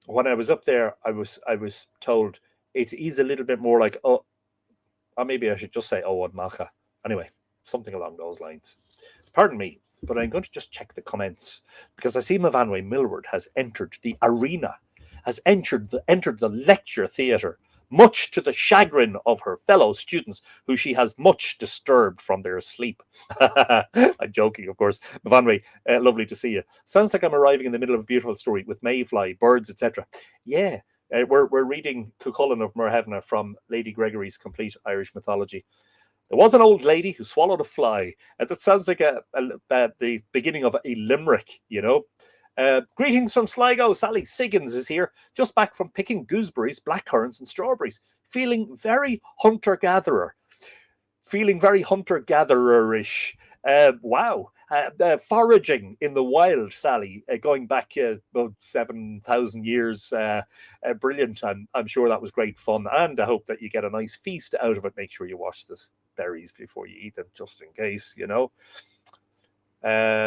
when I was up there, I was told it is a little bit more like, oh, or maybe I should just say Owen Macha. Anyway, something along those lines. Pardon me, but I'm going to just check the comments, because I see Mavanwe Millward has entered the arena, has entered the lecture theatre, much to the chagrin of her fellow students, who she has much disturbed from their sleep. I'm joking, of course. Mavanwe, lovely to see you. Sounds like I'm arriving in the middle of a beautiful story with mayfly, birds, etc. Yeah, we're reading Cuchulain of Muirthemne from Lady Gregory's Complete Irish Mythology. There was an old lady who swallowed a fly. That sounds like the beginning of a limerick, you know. Greetings from Sligo. Sally Siggins is here, just back from picking gooseberries, blackcurrants, and strawberries. Feeling very hunter-gatherer. Feeling very hunter-gathererish. Wow. Foraging in the wild, Sally, going back about 7,000 years. Brilliant. I'm sure that was great fun. And I hope that you get a nice feast out of it. Make sure you wash the berries before you eat them, just in case, you know.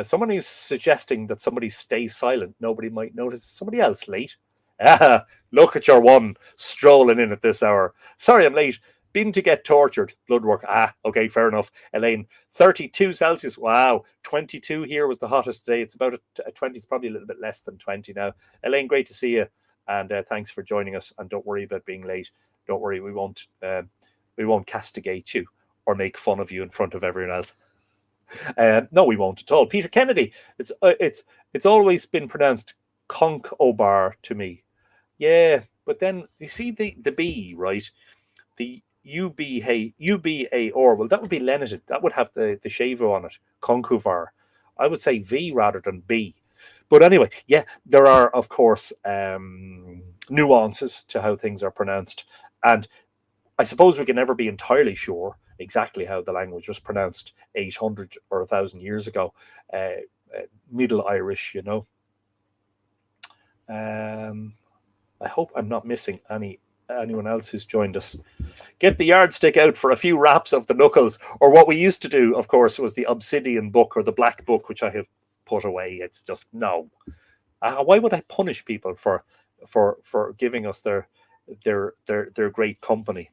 Someone is suggesting that somebody stay silent. Nobody might notice. Somebody else late. Look at your one strolling in at this hour. Sorry I'm late. Been to get tortured. Blood work. Okay, fair enough. Elaine, 32 Celsius. Wow. 22 here was the hottest day. It's about a 20. It's probably a little bit less than 20 now. Elaine, great to see you. And thanks for joining us. And don't worry about being late. Don't worry. We won't castigate you or make fun of you in front of everyone else. No, we won't at all. Peter Kennedy, it's always been pronounced Conch Obar to me. Yeah, but then you see the B, right? The UBAR. Well, that would be lenited. That would have the shavo on it. Conchuvar. I would say V rather than B. But anyway, yeah, there are, of course, nuances to how things are pronounced. And I suppose we can never be entirely sure exactly how the language was pronounced 800 or 1,000 years ago. Middle Irish, you know. I hope I'm not missing anyone else who's joined us. Get the yardstick out for a few raps of the knuckles. Or what we used to do, of course, was the obsidian book or the black book, which I have put away. It's just, no. Why would I punish people for giving us their great company?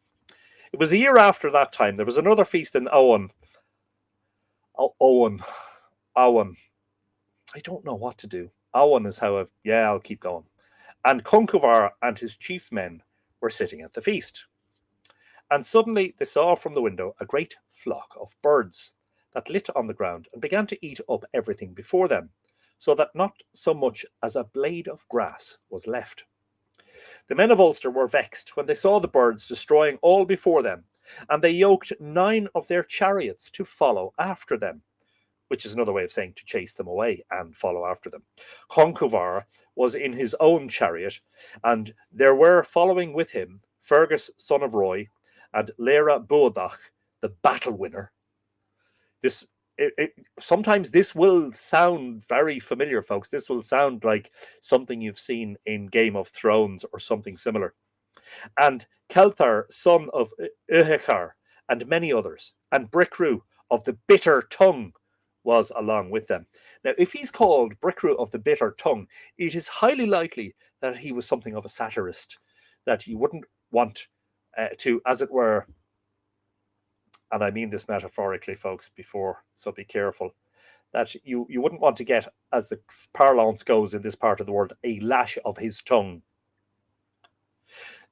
It was a year after that time. There was another feast in Awan. Awan. I don't know what to do. Awan is how I'll keep going. And Conchobar and his chief men were sitting at the feast. And suddenly they saw from the window a great flock of birds that lit on the ground and began to eat up everything before them, so that not so much as a blade of grass was left. The men of Ulster were vexed when they saw the birds destroying all before them, and they yoked 9 of their chariots to follow after them, which is another way of saying to chase them away and follow after them. Conchobar was in his own chariot, and there were following with him Fergus, son of Roy, and Lera Boadach, the battle winner. Sometimes this will sound very familiar, folks. This will sound like something you've seen in Game of Thrones or something similar. And Kelthar, son of Uhechar, and many others, and Brickrew of the bitter tongue was along with them. Now, if he's called Brickrew of the Bitter Tongue, it is highly likely that he was something of a satirist, that you wouldn't want to, as it were, and I mean this metaphorically, folks, so be careful, that you wouldn't want to get, as the parlance goes in this part of the world, a lash of his tongue.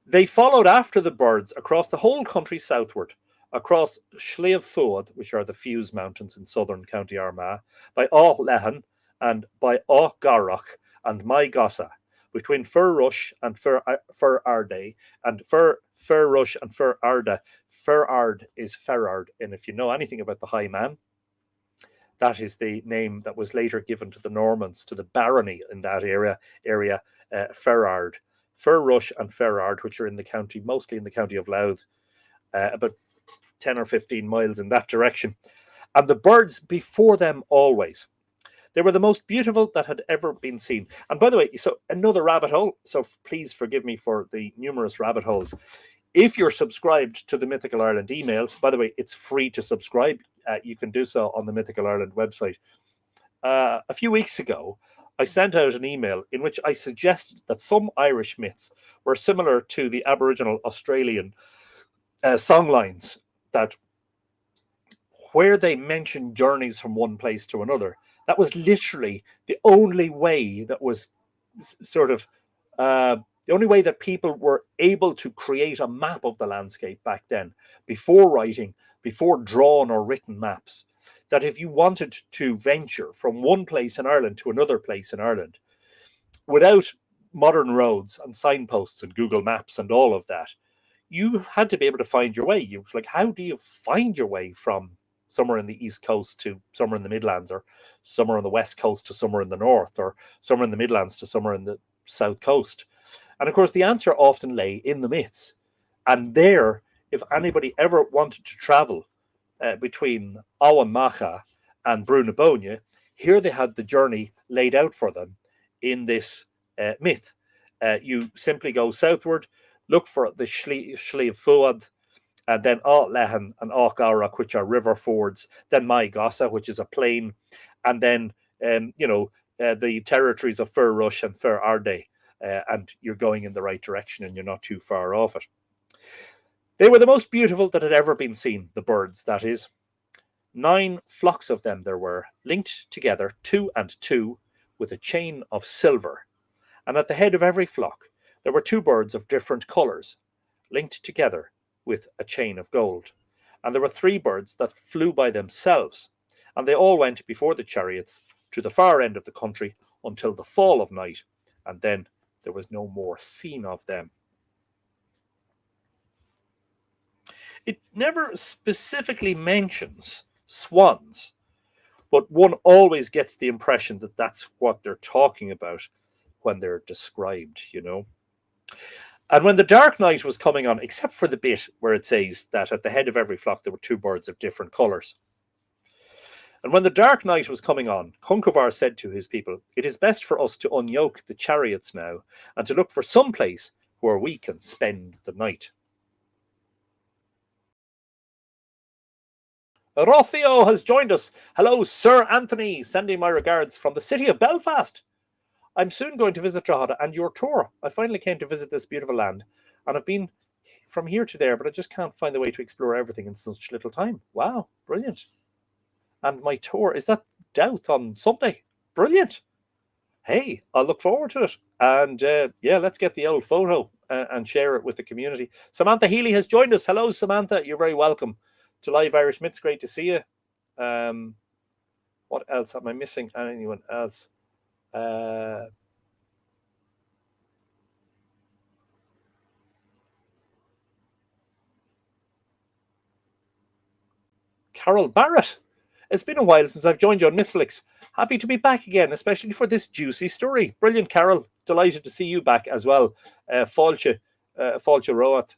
They followed after the birds across the whole country southward, across Sliabh Fuad, which are the Fuse Mountains in southern County Armagh, by Lehan and by Garach and Gossa, between Rush and Arde, and Rush and Arda. Ard is Ferrard, and if you know anything about the High Man, that is the name that was later given to the Normans, to the barony in that area, Ferrard. Rush and Ferrard, which are in the county, mostly in the county of Louth, about 10 or 15 miles in that direction. And the birds before them always. They were the most beautiful that had ever been seen. And by the way, so another rabbit hole, so please forgive me for the numerous rabbit holes. If you're subscribed to the Mythical Ireland emails, by the way, it's free to subscribe. You can do so on the Mythical Ireland website. A few weeks ago, I sent out an email in which I suggested that some Irish myths were similar to the Aboriginal Australian songlines, that where they mentioned journeys from one place to another, that was literally the only way that was sort of the only way that people were able to create a map of the landscape back then, before writing, before drawn or written maps. That if you wanted to venture from one place in Ireland to another place in Ireland, without modern roads and signposts and Google Maps and all of that, you had to be able to find your way. You like, how do you find your way from somewhere in the East Coast to somewhere in the Midlands, or somewhere on the West Coast to somewhere in the North, or somewhere in the Midlands to somewhere in the South Coast? And of course, the answer often lay in the myths. And there, if anybody ever wanted to travel between Owen Macha and Brunabonja, here they had the journey laid out for them in this myth. You simply go southward, look for the Sliabh Fuad, and then Lehan and Garach, which are river fords, then Gossa, which is a plain, and then the territories of Rush and Arde, and you're going in the right direction and you're not too far off it. They were the most beautiful that had ever been seen, the birds, that is. 9 flocks of them there were, linked together, 2 and 2, with a chain of silver. And at the head of every flock there were 2 birds of different colours, linked together with a chain of gold. And there were 3 birds that flew by themselves, and they all went before the chariots to the far end of the country until the fall of night, and then there was no more seen of them. It never specifically mentions swans, but one always gets the impression that that's what they're talking about when they're described, you know. And when the dark night was coming on, except for the bit where it says that at the head of every flock there were 2 birds of different colours. And when the dark night was coming on, Conchobar said to his people, "It is best for us to unyoke the chariots now, and to look for some place where we can spend the night." Rothio has joined us. Hello, Sir Anthony, sending my regards from the city of Belfast. I'm soon going to visit Drogheda and your tour. I finally came to visit this beautiful land, and I've been from here to there, but I just can't find the way to explore everything in such little time. Wow, brilliant. And my tour, is that Doubt on Sunday? Brilliant. Hey, I'll look forward to it. And yeah, let's get the old photo and share it with the community. Samantha Healy has joined us. Hello, Samantha. You're very welcome to Live Irish Myths. Great to see you. What else? Am I missing anyone else? Carol Barrett. It's been a while since I've joined you on Mythflix. Happy to be back again, especially for this juicy story. Brilliant, Carol. Delighted to see you back as well. Fáilte Roat.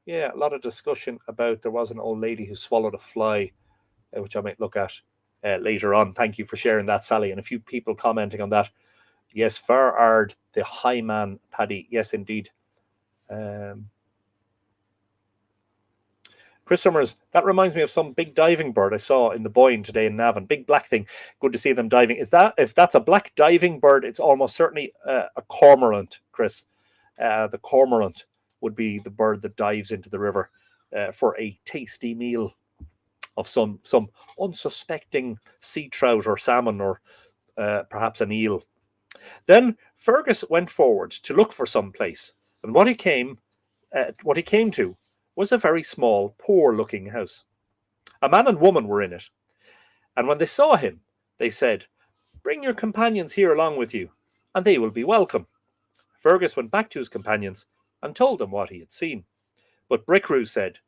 Yeah, a lot of discussion about there was an old lady who swallowed a fly, which I might look at later on. Thank you for sharing that, Sally. And a few people commenting on that. Yes, Ferrard, the high man, Paddy. Yes, indeed. Chris Summers, that reminds me of some big diving bird I saw in the Boyne today in Navan. Big black thing. Good to see them diving. If that's a black diving bird, it's almost certainly a cormorant, Chris. The cormorant would be the bird that dives into the river for a tasty meal of some unsuspecting sea trout or salmon or perhaps an eel. Then Fergus went forward to look for some place, and what he came to was a very small, poor-looking house. A man and woman were in it, and when they saw him, they said, "Bring your companions here along with you, and they will be welcome." Fergus went back to his companions and told them what he had seen. But Brickroo said,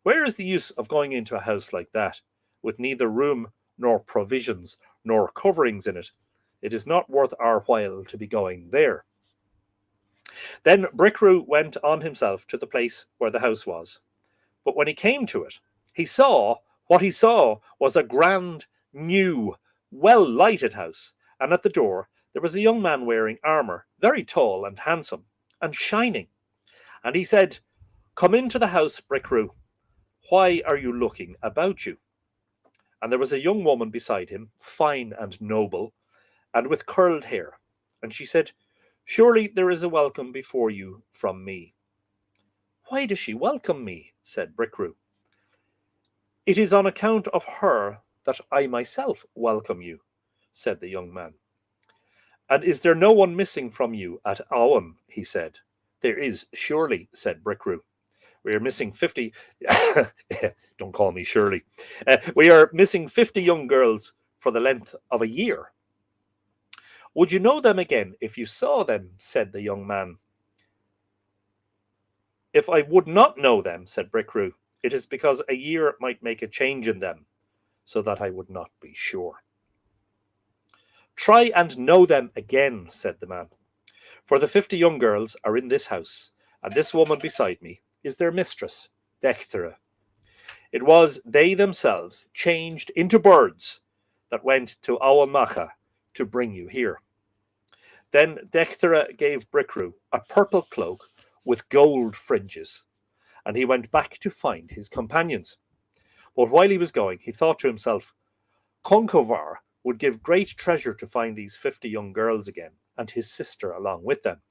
"Where is the use of going into a house like that, with neither room nor provisions nor coverings in it? It is not worth our while to be going there." Then Brickroo went on himself to the place where the house was. But when he came to it, what he saw was a grand, new, well-lighted house, and at the door there was a young man wearing armour, very tall and handsome, and shining. And he said, "Come into the house, Brickroo. Why are you looking about you?" And there was a young woman beside him, fine and noble, and with curled hair. And she said, "Surely there is a welcome before you from me." "Why does she welcome me?" said Brickroo. "It is on account of her that I myself welcome you," said the young man. "And is there no one missing from you at Owen?" he said. "There is, surely," said Brickroo. "We are missing 50... Don't call me Shirley. We are missing 50 young girls for the length of a year." "Would you know them again if you saw them?" said the young man. "If I would not know them," said Brickroo, "it is because a year might make a change in them, so that I would not be sure." "Try and know them again," said the man. "For the 50 young girls are in this house, and this woman beside me is their mistress, Dechtere. It was they themselves, changed into birds, that went to Awamacha to bring you here." Then Dechtere gave Brickroo a purple cloak with gold fringes, and he went back to find his companions. But while he was going, he thought to himself, "Conchobar would give great treasure to find these 50 young girls again, and his sister along with them.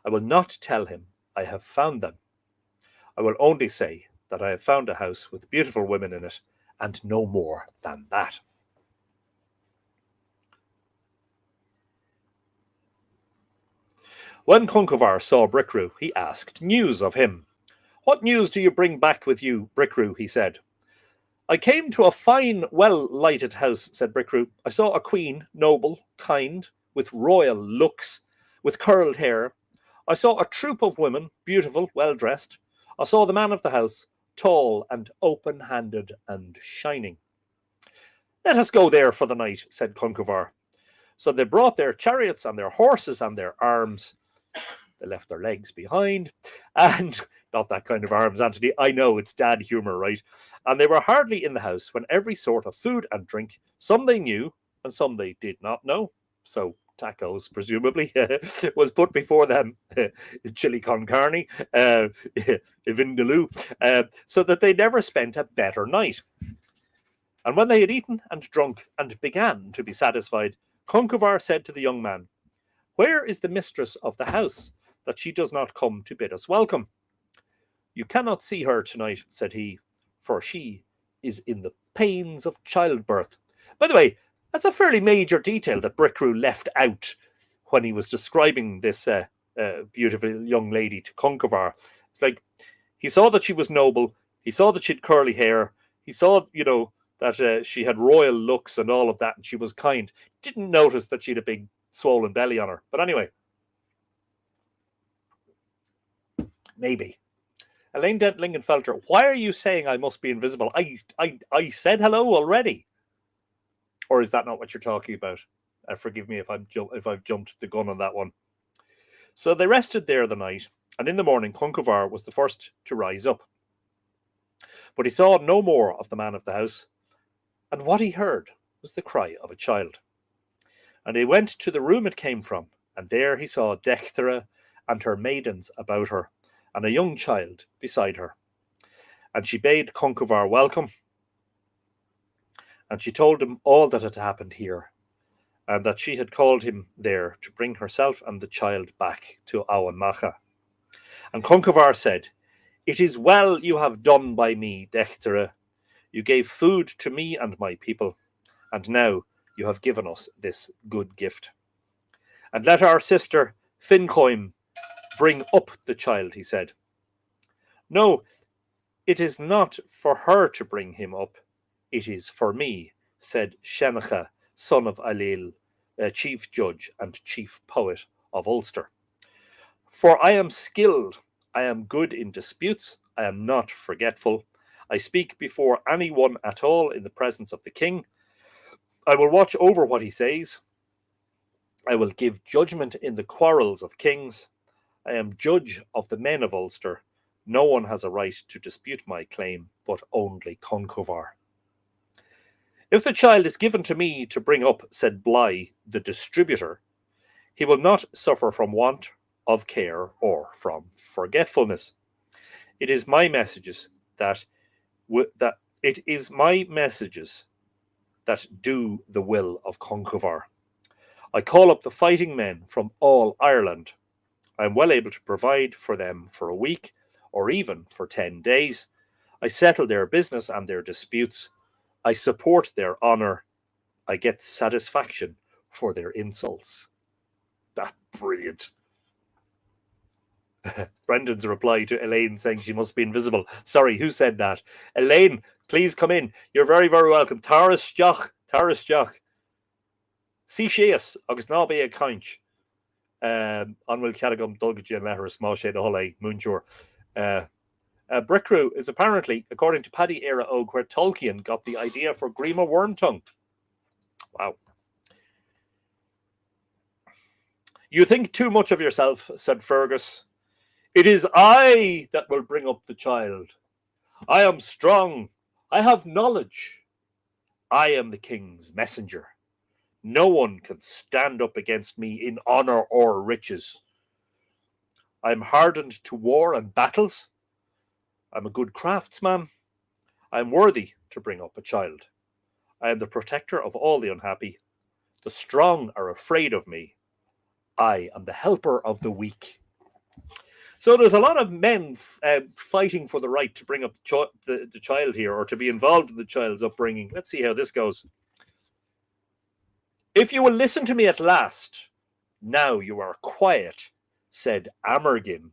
I will not tell him I have found them. I will only say that I have found a house with beautiful women in it, and no more than that." When Conchobar saw Brickroo, he asked news of him. "What news do you bring back with you, Brickroo?" he said. "I came to a fine, well-lighted house," said Brickroo. "I saw a queen, noble, kind, with royal looks, with curled hair. I saw a troop of women, beautiful, well-dressed. I saw the man of the house, tall and open-handed and shining." "Let us go there for the night," said Conchobar. So they brought their chariots and their horses and their arms. They left their legs behind, and not that kind of arms, Anthony. I know, it's dad humour, right? And they were hardly in the house when every sort of food and drink, some they knew and some they did not know, so tacos presumably, was put before them. Chili con carne, vindaloo, so that they never spent a better night. And when they had eaten and drunk and began to be satisfied, Conchobar said to the young man, "Where is the mistress of the house, that she does not come to bid us welcome?" "You cannot see her tonight," said he, "for she is in the pains of childbirth." By the way, that's a fairly major detail that Brickroo left out when he was describing this beautiful young lady to Conchobar. It's like, he saw that she was noble, he saw that she had curly hair, he saw, that she had royal looks and all of that, and she was kind. Didn't notice that she had a big swollen belly on her. But anyway, maybe. Elaine Dent Lingenfelter, why are you saying I must be invisible? I said hello already. Or is that not what you're talking about? Forgive me if I've jumped the gun on that one. So they rested there the night, and in the morning Conchobar was the first to rise up. But he saw no more of the man of the house, and what he heard was the cry of a child. And he went to the room it came from, and there he saw Dechtere and her maidens about her, and a young child beside her. And she bade Conchobar welcome, and she told him all that had happened here, and that she had called him there to bring herself and the child back to Awan Macha. And Conchobar said, "It is well you have done by me, Dechtere. You gave food to me and my people, and now you have given us this good gift. And let our sister Fincoim bring up the child," he said. "No, it is not for her to bring him up. It is for me," said Shennecha, son of Ailill, chief judge and chief poet of Ulster. "For I am skilled, I am good in disputes, I am not forgetful. I speak before any one at all in the presence of the king. I will watch over what he says. I will give judgment in the quarrels of kings. I am judge of the men of Ulster. No one has a right to dispute my claim, but only Conchobar." "If the child is given to me to bring up," said Bly, the distributor, "he will not suffer from want of care or from forgetfulness. It is my messages that do the will of Conchobar. I call up the fighting men from all Ireland. I am well able to provide for them for a week or even for 10 days. I settle their business and their disputes. I support their honour. I get satisfaction for their insults." That's brilliant. Brendan's reply to Elaine saying she must be invisible. Sorry, who said that? Elaine, please come in. You're very, very welcome. Taras Joch. Sí séas, agus ná bé a caint. Anwyl Cadagum Dulgaji and Letter Small Shade Hole, Moonshore. Brickrew is apparently, according to Paddy Era Og, where Tolkien got the idea for Grima Wormtongue. Wow. "You think too much of yourself," said Fergus. "It is I that will bring up the child. I am strong. I have knowledge. I am the king's messenger. No one can stand up against me in honour or riches. I am hardened to war and battles. I am a good craftsman. I am worthy to bring up a child. I am the protector of all the unhappy. The strong are afraid of me. I am the helper of the weak." So there's a lot of men fighting for the right to bring up the child here, or to be involved in the child's upbringing. Let's see how this goes. "If you will listen to me at last, now you are quiet," said Amergin.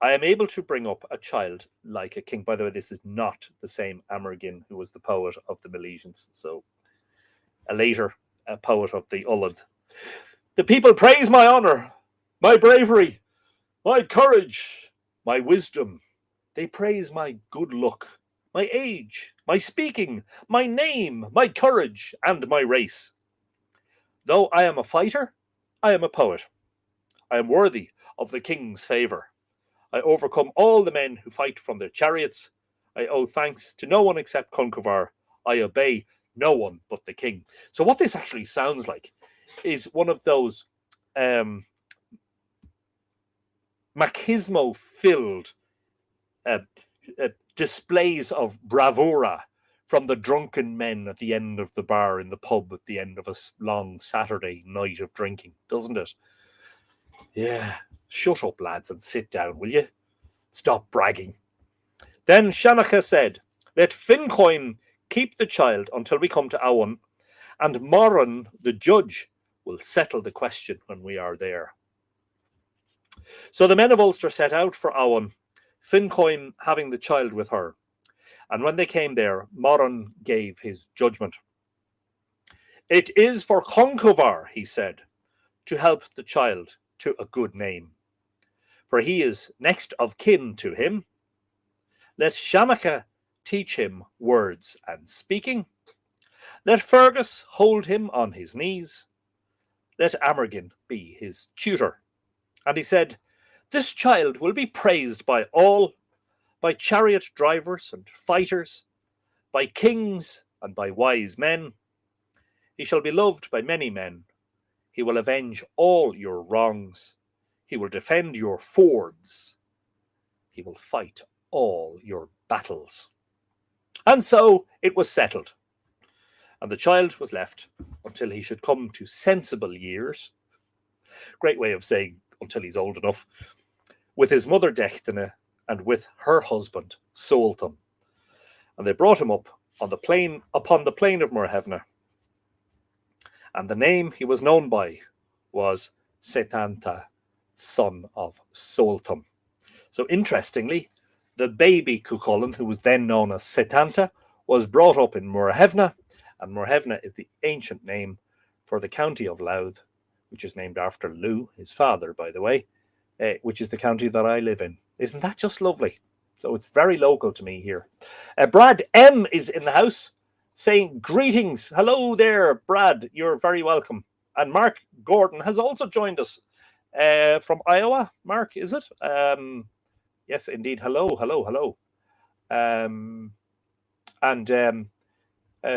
"I am able to bring up a child like a king." By the way, this is not the same Amergin who was the poet of the Milesians, so a later poet of the Ullad. "The people praise my honour, my bravery, my courage, my wisdom. They praise my good luck, my age, my speaking, my name, my courage, and my race. Though I am a fighter, I am a poet. I am worthy of the king's favour. I overcome all the men who fight from their chariots. I owe thanks to no one except Conchobar. I obey no one but the king." So what this actually sounds like is one of those machismo-filled displays of bravura from the drunken men at the end of the bar in the pub at the end of a long Saturday night of drinking, doesn't it? Yeah. "Shut up, lads, and sit down, will you? Stop bragging." Then Shanachah said, "Let Fincoim keep the child until we come to Awan, and Moran, the judge, will settle the question when we are there." So the men of Ulster set out for Awan, Fincoim having the child with her. And when they came there, Moran gave his judgment. "It is for Conchobar," he said, "to help the child to a good name, for he is next of kin to him. Let Shanachah teach him words and speaking. Let Fergus hold him on his knees. Let Amergin be his tutor." And he said, "This child will be praised by all, by chariot drivers and fighters, by kings and by wise men. He shall be loved by many men. He will avenge all your wrongs. He will defend your fords. He will fight all your battles. And so it was settled, and the child was left until he should come to sensible years. Great way of saying until he's old enough, with his mother Dectine and with her husband Soltham. And they brought him up on the plain upon the plain of Muirthemne. And the name he was known by was Satanta, son of Soltham. So interestingly, the baby Cuchulain, who was then known as Satanta, was brought up in Muirthemne, and Muirthemne is the ancient name for the county of Louth, which is named after Lou, his father, by the way, which is the county that I live in. Isn't that just lovely? So it's very local to me here. Brad M is in the house saying greetings. Hello there, Brad. You're very welcome. And Mark Gordon has also joined us from Iowa. Mark, is it? Yes, indeed. Hello, hello, hello.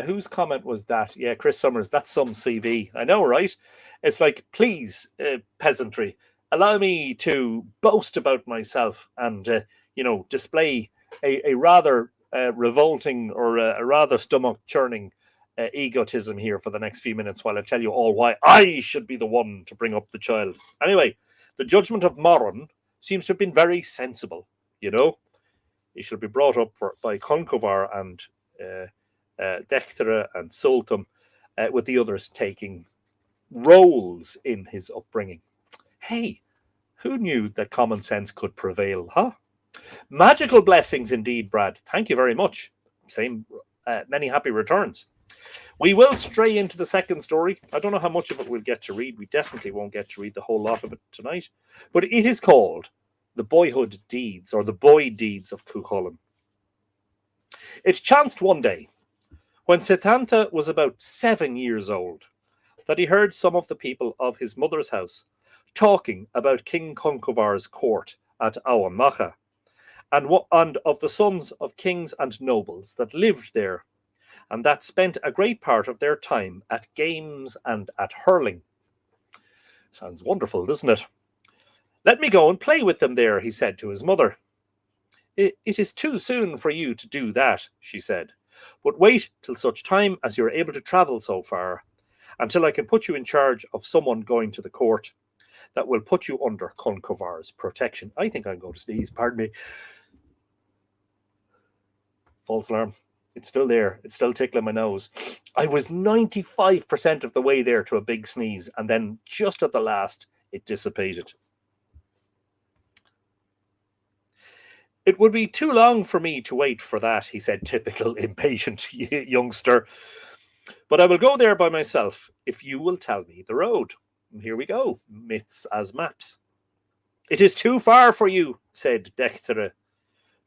Whose comment was that? Yeah, Chris Summers. That's some CV. I know, right? It's like, please, peasantry, allow me to boast about myself and, display a rather revolting or a rather stomach-churning egotism here for the next few minutes while I tell you all why I should be the one to bring up the child. Anyway, the judgment of Moran seems to have been very sensible, He should be brought up by Conchobar and Dectine and Soltham, with the others taking roles in his upbringing. Hey, who knew that common sense could prevail, huh? Magical blessings indeed, Brad. Thank you very much. Same, many happy returns. We will stray into the second story. I don't know how much of it we'll get to read. We definitely won't get to read the whole lot of it tonight. But it is called The Boyhood Deeds, or The Boy Deeds of Cuchulain. It chanced one day, when Satanta was about 7 years old, that he heard some of the people of his mother's house talking about King Conchobar's court at Auanmacha, and of the sons of kings and nobles that lived there, and that spent a great part of their time at games and at hurling. Sounds wonderful, doesn't it? Let me go and play with them there, he said to his mother. It is too soon for you to do that, she said, but wait till such time as you're able to travel so far, until I can put you in charge of someone going to the court that will put you under Conchobar's protection. I think I'm going to sneeze, pardon me. False alarm. It's still there. It's still tickling my nose. I was 95% of the way there to a big sneeze, and then just at the last, it dissipated. It would be too long for me to wait for that, he said, typical impatient youngster. But I will go there by myself if you will tell me the road. And here we go, myths as maps. It is too far for you, said Dectine,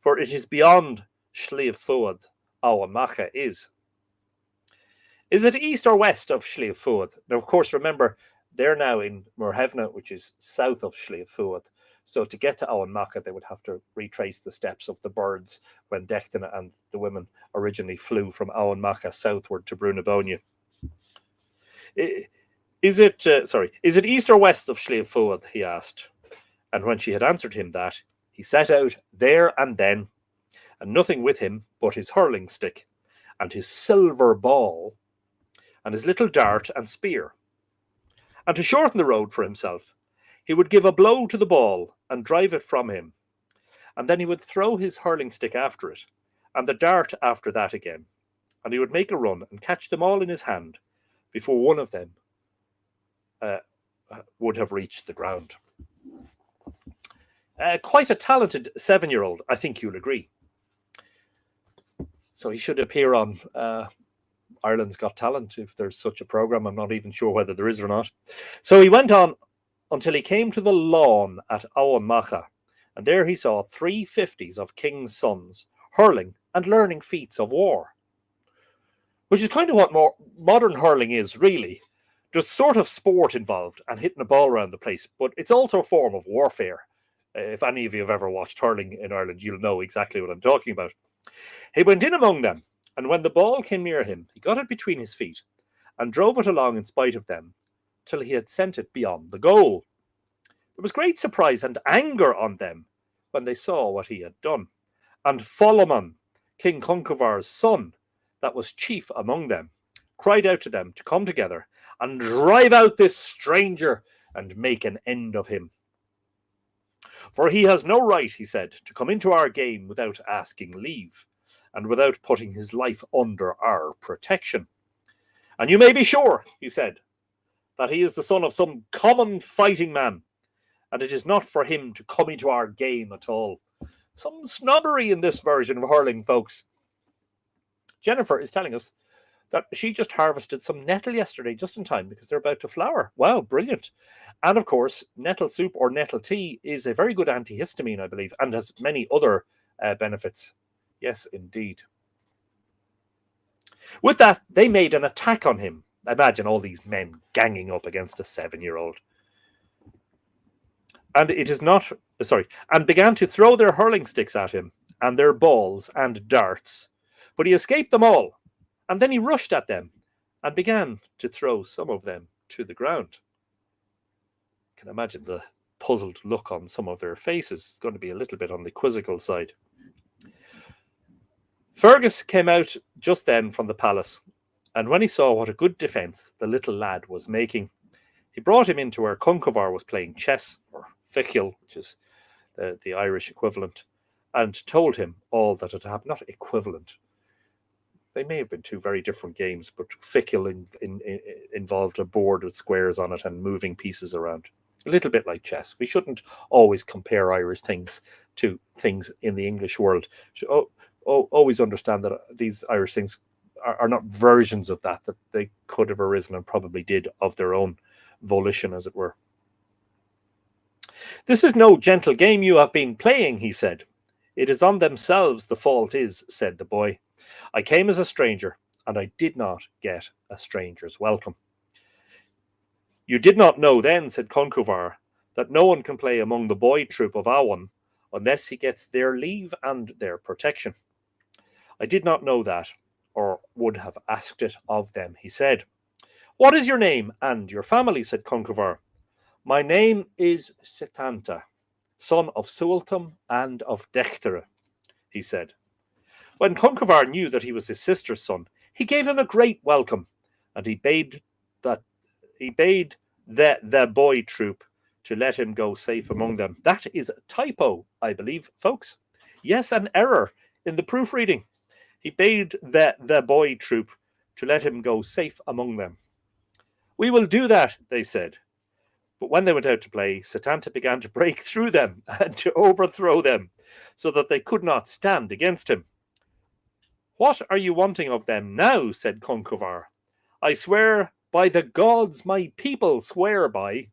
for it is beyond Sliabh Fuad, Auanmacha is. Is it east or west of Sliabh Fuad? Now, of course, remember, they're now in Muirthemne, which is south of Sliabh Fuad. So to get to Auanmacha, they would have to retrace the steps of the birds when Dectine and the women originally flew from Auanmacha southward to Brunabonia. Is it east or west of Sliabh Fuad? He asked. And when she had answered him that, he set out there and then, and nothing with him but his hurling stick, and his silver ball, and his little dart and spear. And to shorten the road for himself, he would give a blow to the ball and drive it from him, and then he would throw his hurling stick after it, and the dart after that again, and he would make a run and catch them all in his hand before one of them would have reached the ground. Quite a talented 7-year-old, I think you'll agree. So he should appear on Ireland's Got Talent, if there's such a programme. I'm not even sure whether there is or not. So he went on until he came to the lawn at Auanmacha, and there he saw 3 50s of king's sons hurling and learning feats of war, which is kind of what modern hurling is, really. There's sort of sport involved and hitting a ball around the place, but it's also a form of warfare. If any of you have ever watched hurling in Ireland, you'll know exactly what I'm talking about. He went in among them, and when the ball came near him, he got it between his feet and drove it along in spite of them, till he had sent it beyond the goal. There was great surprise and anger on them when they saw what he had done, And Folomon, King Conchobar's son, that was chief among them, cried out to them to come together and drive out this stranger and make an end of him. For he has no right, he said, to come into our game without asking leave, and without putting his life under our protection. And you may be sure, he said, that he is the son of some common fighting man, and it is not for him to come into our game at all. Some snobbery in this version of hurling, folks. Jennifer is telling us that she just harvested some nettle yesterday just in time because they're about to flower. Wow, brilliant. And of course, nettle soup or nettle tea is a very good antihistamine, I believe, and has many other benefits. Yes, indeed. With that, they made an attack on him. Imagine all these men ganging up against a 7-year-old. And and began to throw their hurling sticks at him, and their balls and darts. But he escaped them all, and then he rushed at them, and began to throw some of them to the ground. You can imagine the puzzled look on some of their faces. It's going to be a little bit on the quizzical side. Fergus came out just then from the palace, and when he saw what a good defence the little lad was making, he brought him into where Conchobar was playing chess, or ficil, which is the Irish equivalent, and told him all that had happened. Not equivalent. They may have been two very different games, but ficil involved a board with squares on it and moving pieces around. A little bit like chess. We shouldn't always compare Irish things to things in the English world. Always understand that these Irish things are not versions of that they could have arisen and probably did of their own volition, as it were. This is no gentle game you have been playing, he said. It is on themselves the fault is, said the boy. I came as a stranger, and I did not get a stranger's welcome. You did not know then, said Conchobar, that no one can play among the boy troop of Awan unless he gets their leave and their protection. I did not know that, or would have asked it of them, he said. What is your name and your family, said Conchobar. My name is Satanta, son of Sualtam and of Dechtere, he said. When Conchobar knew that he was his sister's son, he gave him a great welcome, and he bade the boy troop to let him go safe among them. That is a typo, I believe, folks. Yes, an error in the proofreading. He bade the boy troop to let him go safe among them. We will do that, they said. But when they went out to play, Satanta began to break through them and to overthrow them, so that they could not stand against him. What are you wanting of them now? Said Conchobar. I swear by the gods my people swear by.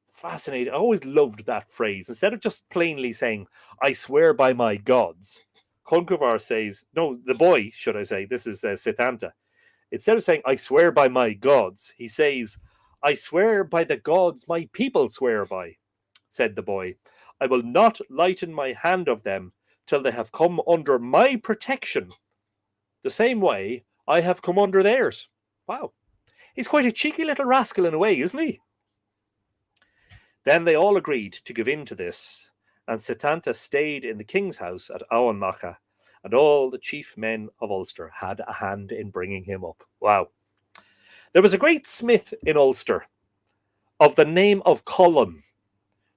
Fascinating. I always loved that phrase. Instead of just plainly saying, I swear by my gods, Conchobar says, no, the boy, should I say, this is Satanta. Instead of saying, I swear by my gods, he says, I swear by the gods my people swear by, said the boy. I will not lighten my hand of them till they have come under my protection, the same way I have come under theirs. Wow. He's quite a cheeky little rascal in a way, isn't he? Then they all agreed to give in to this, and Satanta stayed in the king's house at Awanmacha, and all the chief men of Ulster had a hand in bringing him up. Wow. There was a great smith in Ulster of the name of Cuchulain,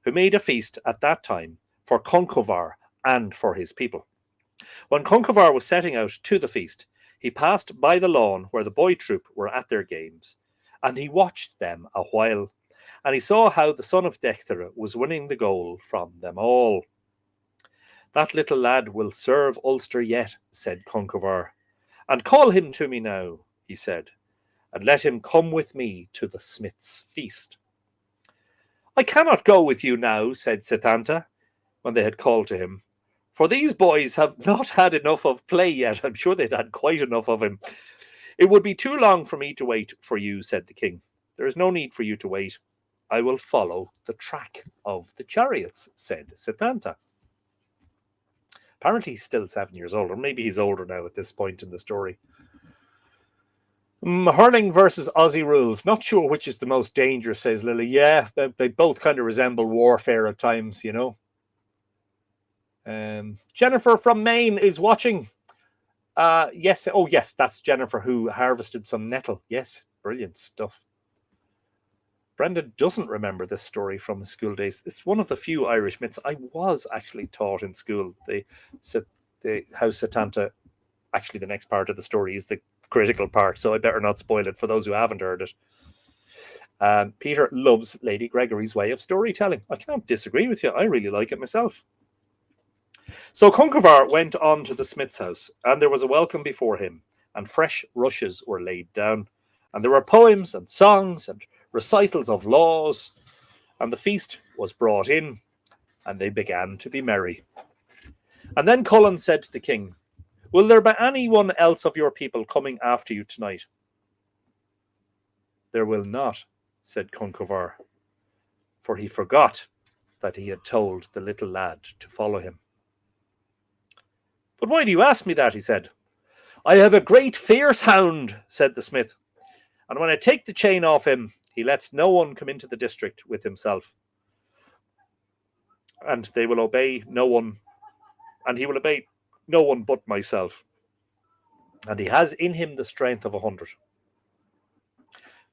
who made a feast at that time for Conchobar and for his people. When Conchobar was setting out to the feast, he passed by the lawn where the boy troop were at their games, and he watched them a while, and he saw how the son of Dechtere was winning the goal from them all. That little lad will serve Ulster yet, said Conchobar. And call him to me now, he said, and let him come with me to the smith's feast. I cannot go with you now, said Satanta, when they had called to him, for these boys have not had enough of play yet. I'm sure they'd had quite enough of him. It would be too long for me to wait for you, said the king. There is no need for you to wait. I will follow the track of the chariots, said Satanta. Apparently he's still 7 years old, or maybe he's older now at this point in the story. Hurling versus Aussie rules. Not sure which is the most dangerous, says Lily. Yeah, they both kind of resemble warfare at times, you know. Jennifer from Maine is watching. Yes. Oh, yes. That's Jennifer who harvested some nettle. Yes. Brilliant stuff. Brenda doesn't remember this story from his school days. It's one of the few Irish myths I was actually taught in school. The House Satanta. Actually, the next part of the story is the critical part, so I better not spoil it for those who haven't heard it. Peter loves Lady Gregory's way of storytelling. I can't disagree with you. I really like it myself. So Conchobar went on to the smith's house, and there was a welcome before him, and fresh rushes were laid down, and there were poems and songs and recitals of laws, and the feast was brought in, and they began to be merry. And then Cullen said to the king, "Will there be anyone else of your people coming after you tonight?" "There will not," said Conchobar, for he forgot that he had told the little lad to follow him. "But why do you ask me that?" he said. "I have a great fierce hound," said the smith, "and when I take the chain off him, he lets no one come into the district with himself, and they will obey no one, and he will obey no one but myself, and he has in him the strength of 100.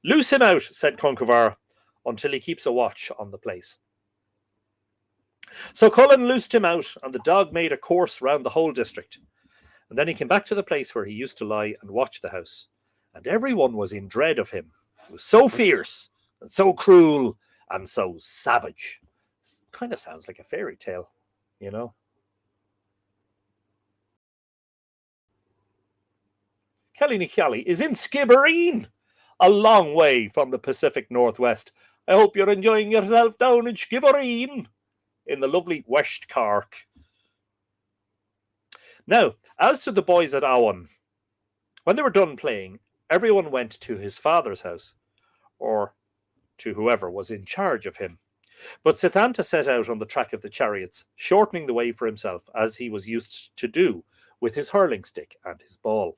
"Loose him out," said Conchobar, "until he keeps a watch on the place." So Cullen loosed him out, and the dog made a course round the whole district. And then he came back to the place where he used to lie and watch the house. And everyone was in dread of him. He was so fierce, and so cruel, and so savage. Kind of sounds like a fairy tale, you know. Kelly is in Skibbereen, a long way from the Pacific Northwest. I hope you're enjoying yourself down in Skibbereen, in the lovely West Cork. Now, as to the boys at Awan, when they were done playing, everyone went to his father's house, or to whoever was in charge of him. But Satanta set out on the track of the chariots, shortening the way for himself, as he was used to do with his hurling stick and his ball.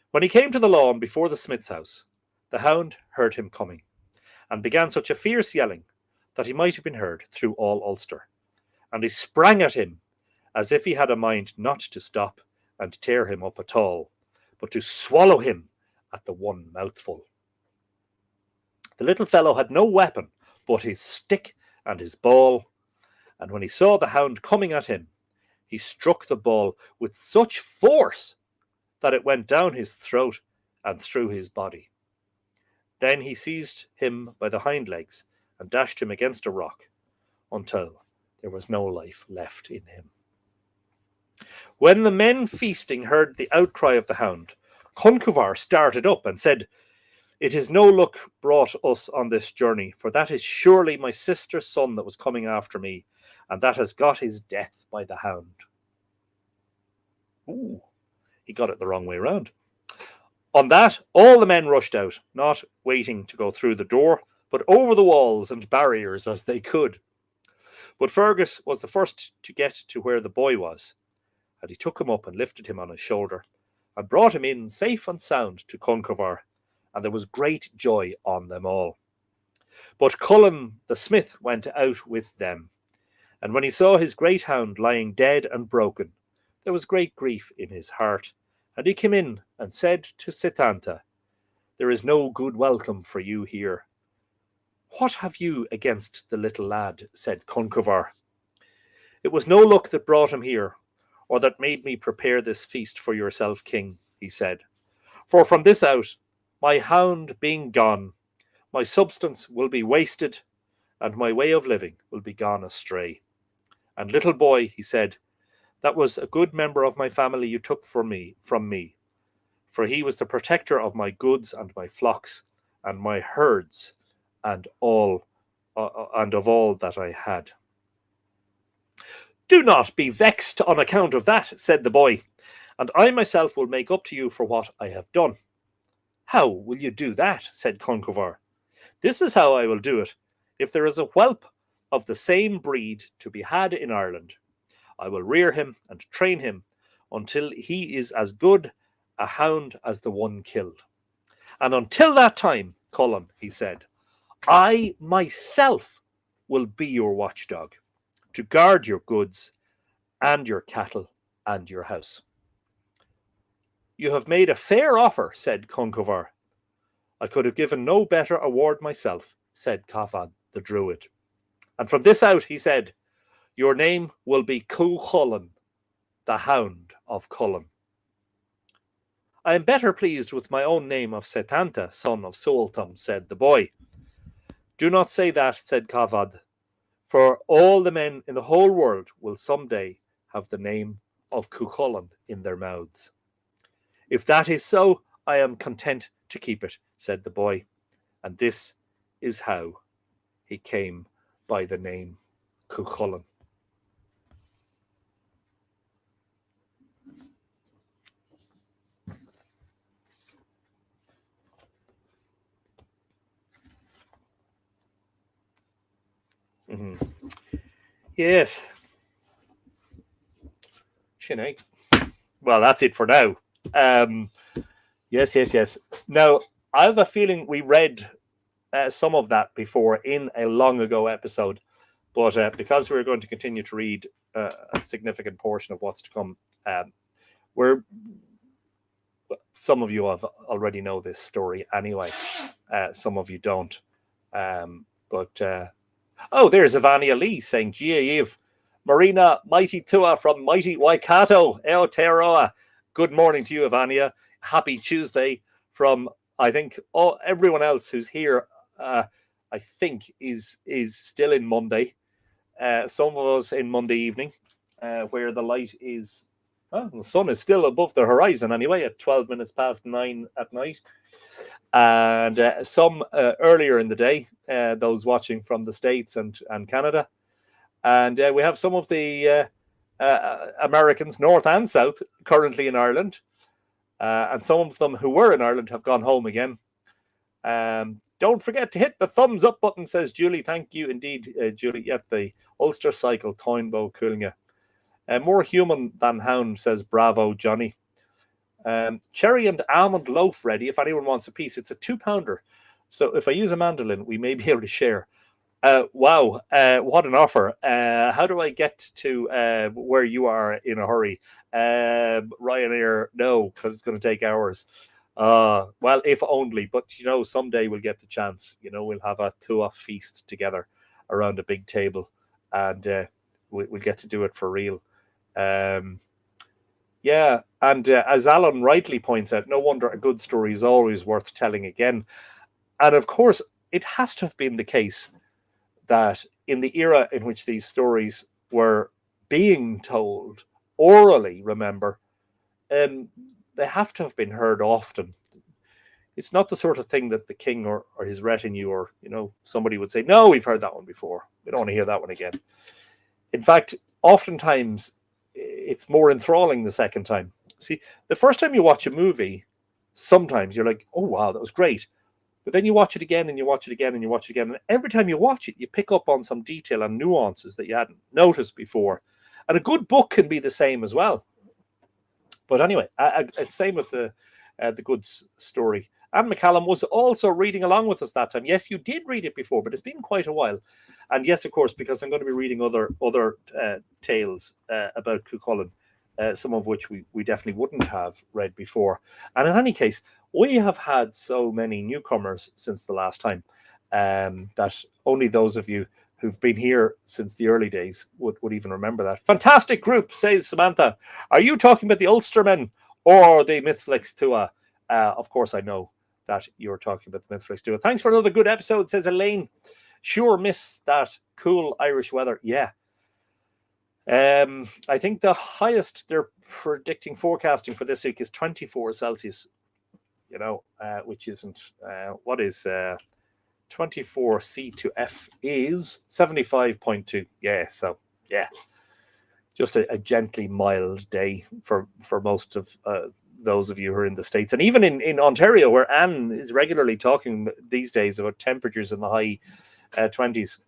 When he came to the lawn before the smith's house, the hound heard him coming, and began such a fierce yelling that he might have been heard through all Ulster. And he sprang at him, as if he had a mind not to stop and tear him up at all, but to swallow him at the one mouthful. The little fellow had no weapon but his stick and his ball, and when he saw the hound coming at him, he struck the ball with such force that it went down his throat and through his body. Then he seized him by the hind legs and dashed him against a rock until there was no life left in him. When the men feasting heard the outcry of the hound, Conchobar started up and said, "It is no luck brought us on this journey, for that is surely my sister's son that was coming after me, and that has got his death by the hound." Ooh, he got it the wrong way round. On that, all the men rushed out, not waiting to go through the door, but over the walls and barriers as they could. But Fergus was the first to get to where the boy was, and he took him up and lifted him on his shoulder, and brought him in safe and sound to Conchobar, and there was great joy on them all. But Cullen the smith went out with them, and when he saw his great hound lying dead and broken, there was great grief in his heart, and he came in and said to Satanta, "There is no good welcome for you here." "What have you against the little lad?" said Conchobar. "It was no luck that brought him here, or that made me prepare this feast for yourself, king," he said. "For from this out, my hound being gone, my substance will be wasted, and my way of living will be gone astray. And little boy," he said, "that was a good member of my family you took from me, for he was the protector of my goods and my flocks and my herds and of all that I had." "Do not be vexed on account of that," said the boy, "and I myself will make up to you for what I have done." "How will you do that?" said Conchobar. "This is how I will do it. If there is a whelp of the same breed to be had in Ireland, I will rear him and train him until he is as good a hound as the one killed. And until that time, Cullen," he said, "I myself will be your watchdog, to guard your goods and your cattle and your house. You have made a fair offer, said Conchobar. I could have given no better award myself, said Cafad the Druid. And from this out, he said, your name will be Cuchulain, the hound of Cullen. I am better pleased with my own name of Satanta, son of Sualtam, said the boy. Do not say that, said Cafad, for all the men in the whole world will some day have the name of Cuchulain in their mouths. If that is so, I am content to keep it, said the boy. And this is how he came by the name Cuchulain. Mm-hmm. Yes. Sinead. Well, that's it for now. Yes. Now, I have a feeling we read some of that before in a long ago episode, but because we're going to continue to read a significant portion of what's to come, some of you have already know this story anyway. Some of you don't. Oh, there's Ivania Lee saying, Gia Eve, Marina Mighty Tua from Mighty Waikato, Aotearoa. Good morning to you, Ivania. Happy Tuesday from, I think, everyone else who's here, I think, is still in Monday. Some of us in Monday evening, where the light is, the sun is still above the horizon anyway, at 12 minutes past 9 at night. And some earlier in the day, those watching from the States and Canada. And we have some of the Americans, North and South, currently in Ireland. And some of them who were in Ireland have gone home again. Don't forget to hit the thumbs up button, says Julie. Thank you indeed, Julie. Yet the Ulster Cycle, Toynbo Coolingha. More human than hound, says Bravo Johnny. Cherry and almond loaf ready if anyone wants a piece. It's a 2-pounder. So if I use a mandolin, we may be able to share. Wow, what an offer. How do I get to where you are in a hurry? Ryanair, no, because it's going to take hours. Well, if only, but someday we'll get the chance. We'll have a Tua feast together around a big table, and we'll get to do it for real. Yeah, and as Alan rightly points out, no wonder a good story is always worth telling again. And of course, it has to have been the case that in the era in which these stories were being told orally, remember, they have to have been heard often. It's not the sort of thing that the king or his retinue or somebody would say, no, we've heard that one before. We don't want to hear that one again. In fact, oftentimes it's more enthralling the second time. See, the first time you watch a movie, sometimes you're like, oh, wow, that was great. But then you watch it again and you watch it again and you watch it again. And every time you watch it, you pick up on some detail and nuances that you hadn't noticed before. And a good book can be the same as well. But anyway, it's same with the good story. Anne McCallum was also reading along with us that time. Yes, you did read it before, but it's been quite a while. And yes, of course, because I'm going to be reading other tales about Cuchulain, some of which we definitely wouldn't have read before. And in any case, we have had so many newcomers since the last time that only those of you who've been here since the early days would even remember that. Fantastic group, says Samantha. Are you talking about the Ulstermen or the Mythflix Tua? Of course, I know that you're talking about the Mythflix Tua. Thanks for another good episode, says Elaine. Sure miss that cool Irish weather. Yeah. I think the highest they're predicting forecasting for this week is 24 Celsius, which isn't, what is 24 C to F is 75.2. Yeah, so yeah, just a gently mild day for most of those of you who are in the States. And even in Ontario, where Anne is regularly talking these days about temperatures in the high 20s.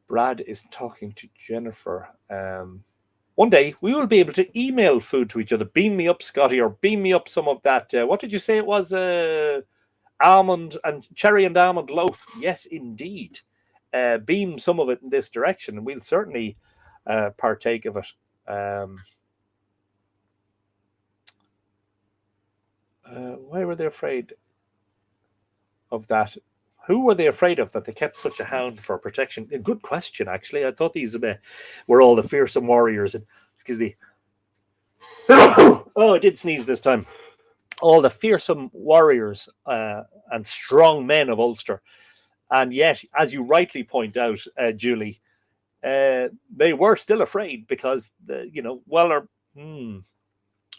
Brad is talking to Jennifer. One day we will be able to email food to each other. Beam me up, Scotty, or beam me up some of that. What did you say it was? Almond and cherry and almond loaf. Yes, indeed. beam some of it in this direction, and we'll certainly partake of it. Why were they afraid of that? Who were they afraid of that they kept such a hound for protection? A good question, actually. I thought these were all the fearsome warriors. And, excuse me. Oh, I did sneeze this time. All the fearsome warriors and strong men of Ulster. And yet, as you rightly point out, Julie, they were still afraid because,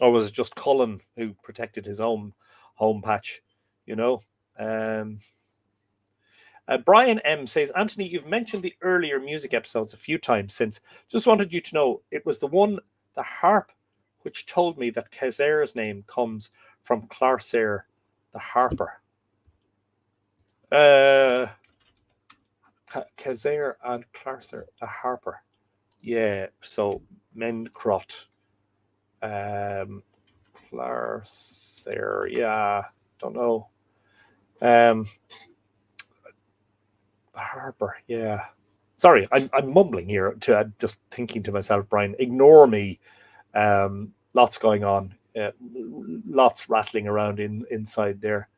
or was it just Cullen who protected his own home patch, Brian M says, Anthony, you've mentioned the earlier music episodes a few times since. Just wanted you to know it was the harp, which told me that Kezair's name comes from Clarsair, the harper. Kezair and Clarsair, the harper. Yeah, so Mencrot. Clarsair, yeah, don't know. Harper, yeah. Sorry, I'm mumbling here. Just thinking to myself, Brian. Ignore me. Lots going on. Lots rattling around inside there.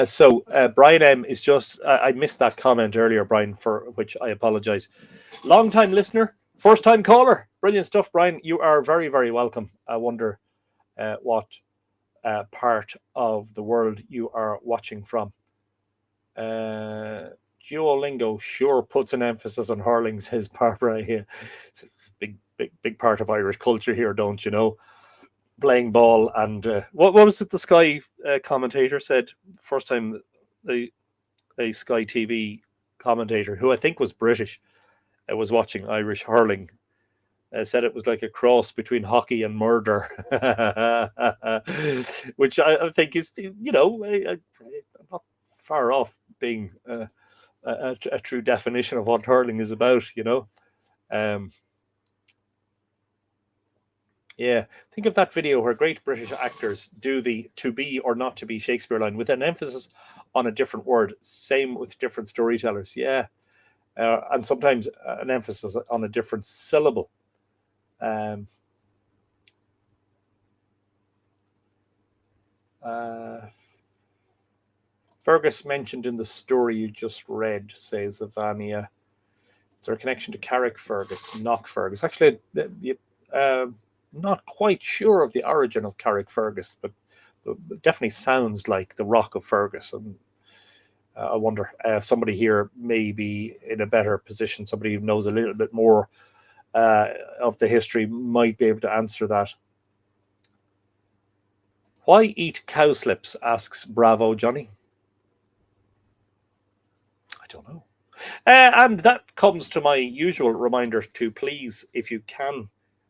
So Brian M is just. I missed that comment earlier, Brian, for which I apologise. Long-time listener, first-time caller. Brilliant stuff, Brian. You are very, very welcome. I wonder what part of the world you are watching from. Duolingo sure puts an emphasis on hurling, says Barbara here. It's a big part of Irish culture here, don't you know? Playing ball and what was it the Sky commentator said first time a Sky TV commentator who I think was British was watching Irish hurling said it was like a cross between hockey and murder, which I think is, not far off being a true definition of what hurling is about, Yeah, think of that video where great British actors do the to be or not to be Shakespeare line with an emphasis on a different word. Same with different storytellers. Yeah. And sometimes an emphasis on a different syllable. Fergus mentioned in the story you just read, says Avania. Is there a connection to Carrickfergus, Knockfergus? Actually, not quite sure of the origin of Carrickfergus, but it definitely sounds like the Rock of Fergus. And I wonder, somebody here may be in a better position, somebody who knows a little bit more of the history might be able to answer that. Why eat cowslips, asks Bravo Johnny. I don't know. And that comes to my usual reminder to please, if you can,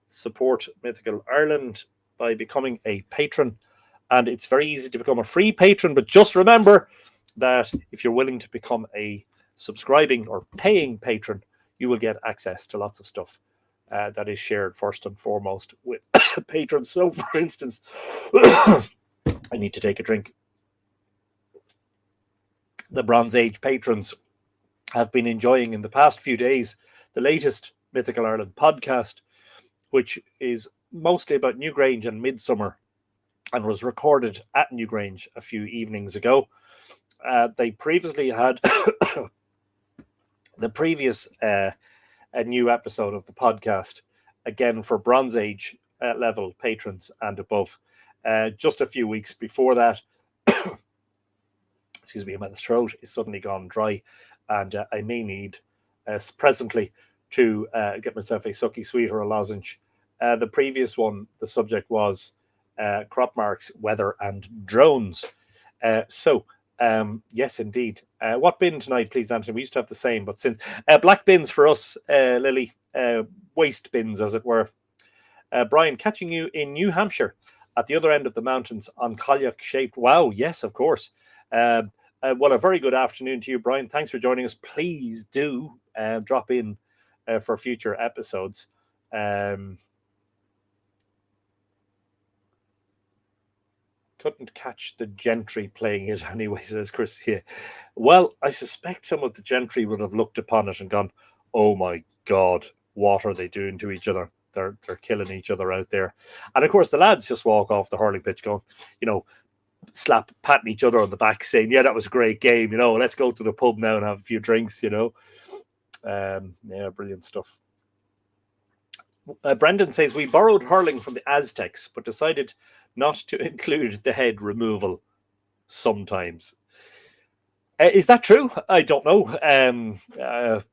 support Mythical Ireland by becoming a patron. And it's very easy to become a free patron, but just remember that if you're willing to become a subscribing or paying patron, you will get access to lots of stuff that is shared first and foremost with patrons. So, for instance, I need to take a drink. The Bronze Age patrons have been enjoying in the past few days the latest Mythical Ireland podcast, which is mostly about Newgrange and Midsummer and was recorded at Newgrange a few evenings ago. They previously had the previous a new episode of the podcast, again for Bronze Age level patrons and above, just a few weeks before that. Excuse me, my throat is suddenly gone dry, and I may need presently to get myself a sucky sweet or a lozenge. The previous one, the subject was crop marks, weather, and drones. Yes, indeed. What bin tonight, please, Anthony? We used to have the same, but since black bins for us, Lily, waste bins, as it were. Brian, catching you in New Hampshire at the other end of the mountains on kayak-shaped. Wow, yes, of course. Well, a very good afternoon to you, Brian. Thanks for joining us. Please do drop in for future episodes. Couldn't catch the gentry playing it anyway, says Chris. Yeah. Well, I suspect some of the gentry would have looked upon it and gone, "Oh my God, what are they doing to each other? They're killing each other out there." And of course, the lads just walk off the hurling pitch, going, patting each other on the back, saying, "Yeah, that was a great game. Let's go to the pub now and have a few drinks." Yeah, brilliant stuff. Brendan says, we borrowed hurling from the Aztecs, but decided not to include the head removal sometimes. Is that true? I don't know.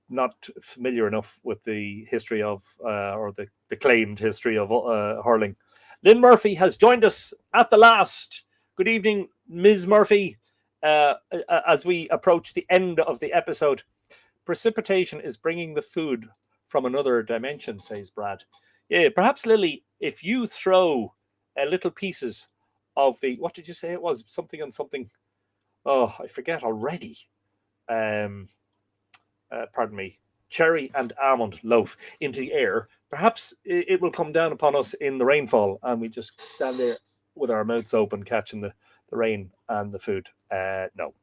Not familiar enough with the history of, or the claimed history of hurling. Lynn Murphy has joined us at the last. Good evening, Ms. Murphy. As we approach the end of the episode, precipitation is bringing the food from another dimension, says Brad. Yeah, perhaps, Lily, if you throw little pieces of the, what did you say it was? Something and something. Oh, I forget already. Pardon me. Cherry and almond loaf into the air. Perhaps it will come down upon us in the rainfall, and we just stand there with our mouths open, catching the rain and the food. No,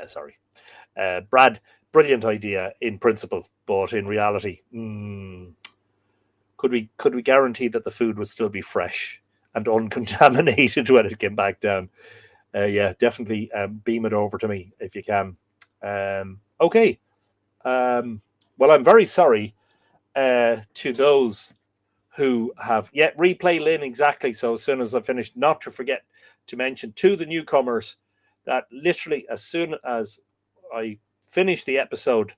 sorry. Brad, brilliant idea in principle, but in reality, could we guarantee that the food would still be fresh and uncontaminated when it came back down? Yeah, definitely beam it over to me if you can. Okay. Well, I'm very sorry to those who have yet replay Lynn exactly. So as soon as I finish, not to forget to mention to the newcomers that literally as soon as I finish the episode,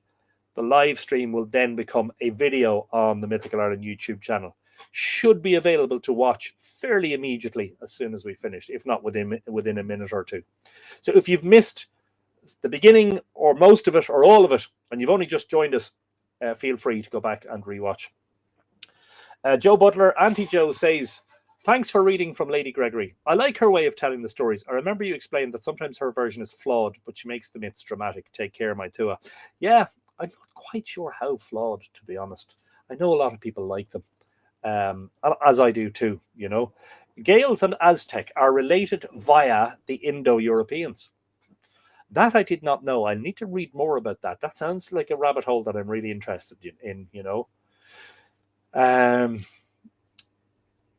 the live stream will then become a video on the Mythical Ireland YouTube channel. Should be available to watch fairly immediately as soon as we finish, if not within a minute or two. So if you've missed the beginning or most of it or all of it, and you've only just joined us, feel free to go back and rewatch. Joe Butler, Auntie Joe says, thanks for reading from Lady Gregory. I like her way of telling the stories. I remember you explained that sometimes her version is flawed, but she makes the myths dramatic. Take care, my Tua. Yeah, I'm not quite sure how flawed, to be honest. I know a lot of people like them, as I do too, Gaels and Aztec are related via the Indo-Europeans. That I did not know. I need to read more about that. That sounds like a rabbit hole that I'm really interested in.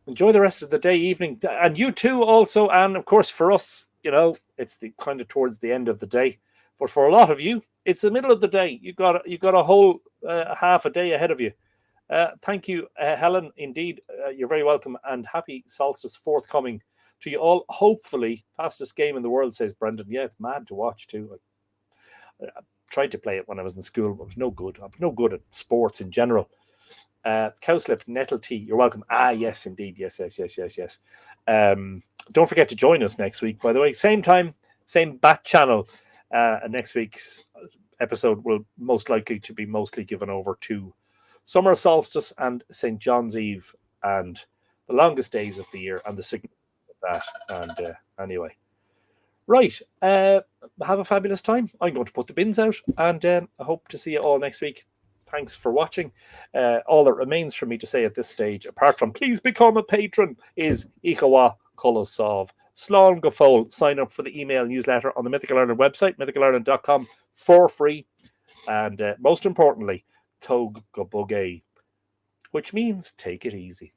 Enjoy the rest of the day, evening, and you too also. And of course, for us, it's the kind of towards the end of the day. But for a lot of you, it's the middle of the day. You've got a whole half a day ahead of you. Thank you, Helen. Indeed, you're very welcome, and happy solstice forthcoming to you all. Hopefully, fastest game in the world, says Brendan. Yeah, it's mad to watch too. I tried to play it when I was in school, but I was no good. I was no good at sports in general. Cowslip, Nettle Tea, you're welcome. Yes, indeed. Yes. Don't forget to join us next week, by the way. Same time, same bat channel. Next week's episode will most likely to be mostly given over to summer solstice and St. John's Eve and the longest days of the year and the significance of that. And anyway, right. Have a fabulous time. I'm going to put the bins out, and I hope to see you all next week. Thanks for watching. All that remains for me to say at this stage, apart from please become a patron, is Ikawa Kolosov. Slán go fóill. Sign up for the email newsletter on the Mythical Ireland website, mythicalireland.com, for free. And most importantly, Tog go bugay, which means take it easy.